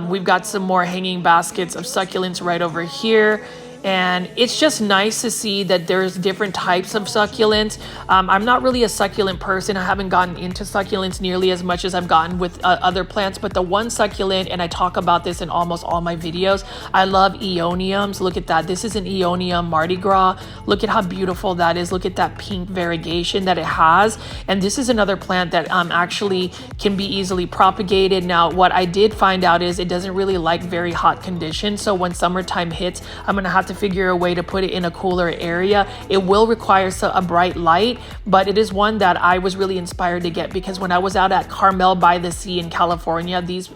We've got some more hanging baskets of succulents right over here. And it's just nice to see that there's different types of succulents. I'm not really a succulent person. I haven't gotten into succulents nearly as much as I've gotten with other plants, but the one succulent, and I talk about this in almost all my videos, I love aeoniums. Look at that. This is an aeonium Mardi Gras. Look at how beautiful that is. Look at that pink variegation that it has. And this is another plant that actually can be easily propagated. Now, what I did find out is it doesn't really like very hot conditions. So when summertime hits, I'm gonna have to figure a way to put it in a cooler area. It will require a bright light, but it is one that I was really inspired to get because when I was out at Carmel by the Sea in California, these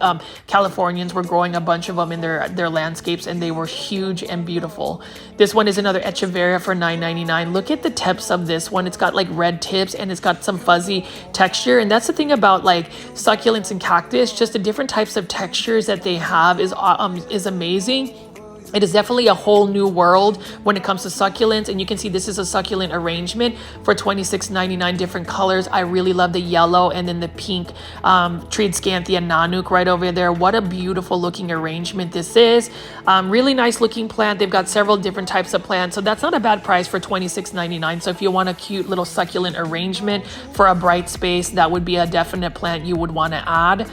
Californians were growing a bunch of them in their landscapes, and they were huge and beautiful. This one is another Echeveria for $9.99. Look at the tips of this one. It's got like red tips and it's got some fuzzy texture, and that's the thing about like succulents and cactus. Just the different types of textures that they have is amazing. It is definitely a whole new world when it comes to succulents, and you can see this is a succulent arrangement for $26.99, different colors. I really love the yellow and then the pink Tridescanthia Nanook right over there. What a beautiful looking arrangement this is. Really nice looking plant. They've got several different types of plants, so that's not a bad price for $26.99. So if you want a cute little succulent arrangement for a bright space, that would be a definite plant you would want to add.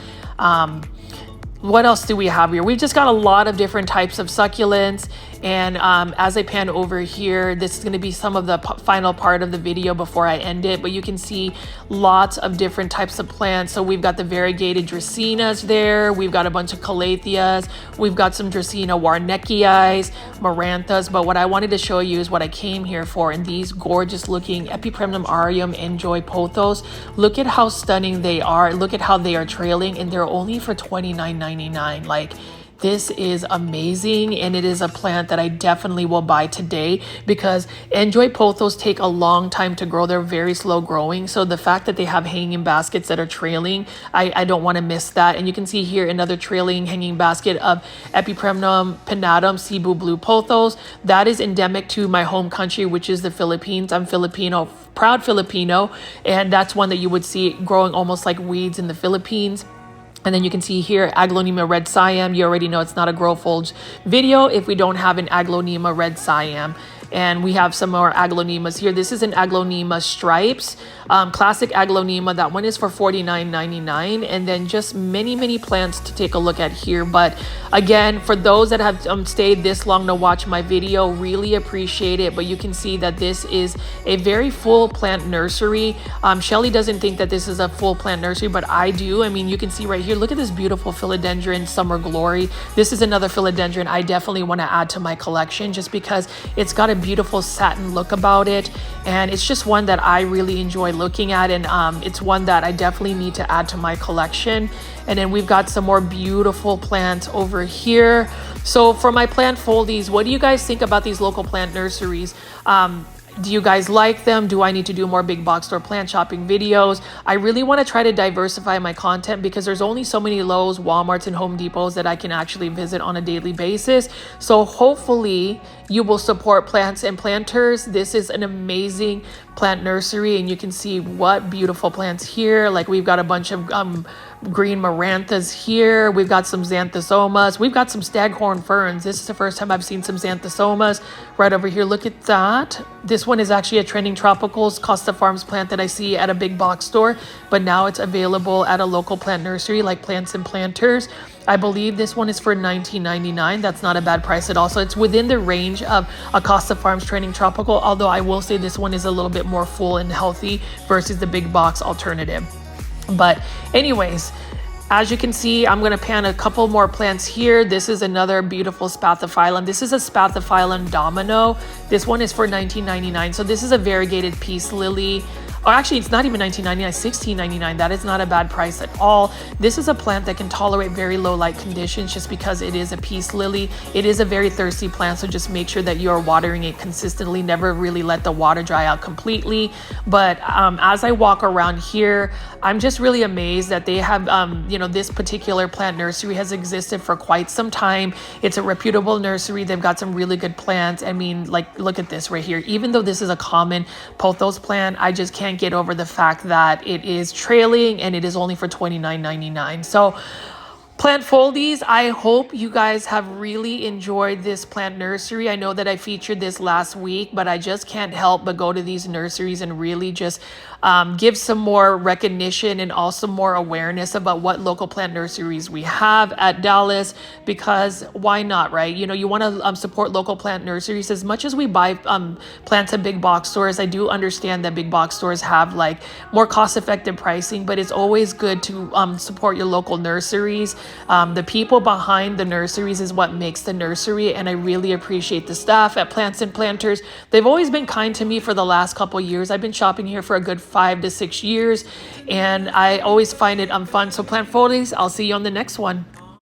What else do we have here? We've just got a lot of different types of succulents. And as I pan over here, this is going to be some of the final part of the video before I end it. But you can see lots of different types of plants. So we've got the variegated Dracaenas there. We've got a bunch of Calatheas. We've got some Dracaena Warneckii, Maranthas. But what I wanted to show you is what I came here for. And these gorgeous looking Epipremnum aureum Enjoy Pothos. Look at how stunning they are. Look at how they are trailing. And they're only for $29.99. Like, this is amazing, and it is a plant that I definitely will buy today because Enjoy Pothos take a long time to grow. They're very slow growing, so the fact that they have hanging baskets that are trailing, I don't want to miss that. And you can see here another trailing hanging basket of Epipremnum pinnatum Cebu Blue Pothos. That is endemic to my home country, which is the Philippines. I'm Filipino, proud Filipino, and that's one that you would see growing almost like weeds in the Philippines. And then you can see here Aglaonema Red Siam. You already know it's not a grow folds video if we don't have an Aglaonema Red Siam. And we have some more Aglaonemas here. This is an Aglaonema Stripes, classic Aglaonema. That one is for $49.99. And then just many plants to take a look at here. But again, for those that have stayed this long to watch my video, really appreciate it. But you can see that this is a very full plant nursery. Shelly doesn't think that this is a full plant nursery, but I do. I mean, you can see right here, look at this beautiful philodendron Summer Glory. This is another philodendron I definitely want to add to my collection just because it's got a beautiful satin look about it, and it's just one that I really enjoy looking at, and it's one that I definitely need to add to my collection. And then we've got some more beautiful plants over here. So for my plant foldies, what do you guys think about these local plant nurseries? Do you guys like them? Do I need to do more big box store plant shopping videos? I really want to try to diversify my content because there's only so many Lowe's, Walmarts, and Home Depots that I can actually visit on a daily basis. So hopefully you will support plants and planters. This is an amazing plant nursery, and you can see what beautiful plants here. Like we've got a bunch of green Maranthas here. We've got some Xanthosomas. We've got some staghorn ferns. This is the first time I've seen some Xanthosomas right over here. Look at that. This one is actually a trending tropicals Costa Farms plant that I see at a big box store, but now it's available at a local plant nursery like Plants and Planters. I believe this one is for $19.99. That's not a bad price at all. So it's within the range of a Costa Farms trending tropical, although I will say this one is a little bit more full and healthy versus the big box alternative. But anyways, as you can see, I'm going to pan a couple more plants here. This is another beautiful Spathiphyllum. This is a Spathiphyllum Domino. This one is for $19.99. So this is a variegated peace lily. or actually it's not even $19.99, $16.99. That is not a bad price at all. This is a plant that can tolerate very low light conditions just because it is a peace lily. It is a very thirsty plant, so just make sure that you are watering it consistently. Never really let the water dry out completely. But as I walk around here, I'm just really amazed that they have, you know, this particular plant nursery has existed for quite some time. It's a reputable nursery. They've got some really good plants. I mean, like, look at this right here. Even though this is a common pothos plant, I just can't get over the fact that it is trailing and it is only for $29.99. So plant foldies, I hope you guys have really enjoyed this plant nursery. I know that I featured this last week, but I just can't help but go to these nurseries and really just give some more recognition and also more awareness about what local plant nurseries we have at Dallas, because why not, right? You know, you want to support local plant nurseries. As much as we buy plants at big box stores, I do understand that big box stores have like more cost-effective pricing, but it's always good to support your local nurseries. The people behind the nurseries is what makes the nursery, and I really appreciate the staff at Plants and Planters. They've always been kind to me for the last couple years. I've been shopping here for a good 5 to 6 years, and I always find it fun. So plant foldies, I'll see you on the next one.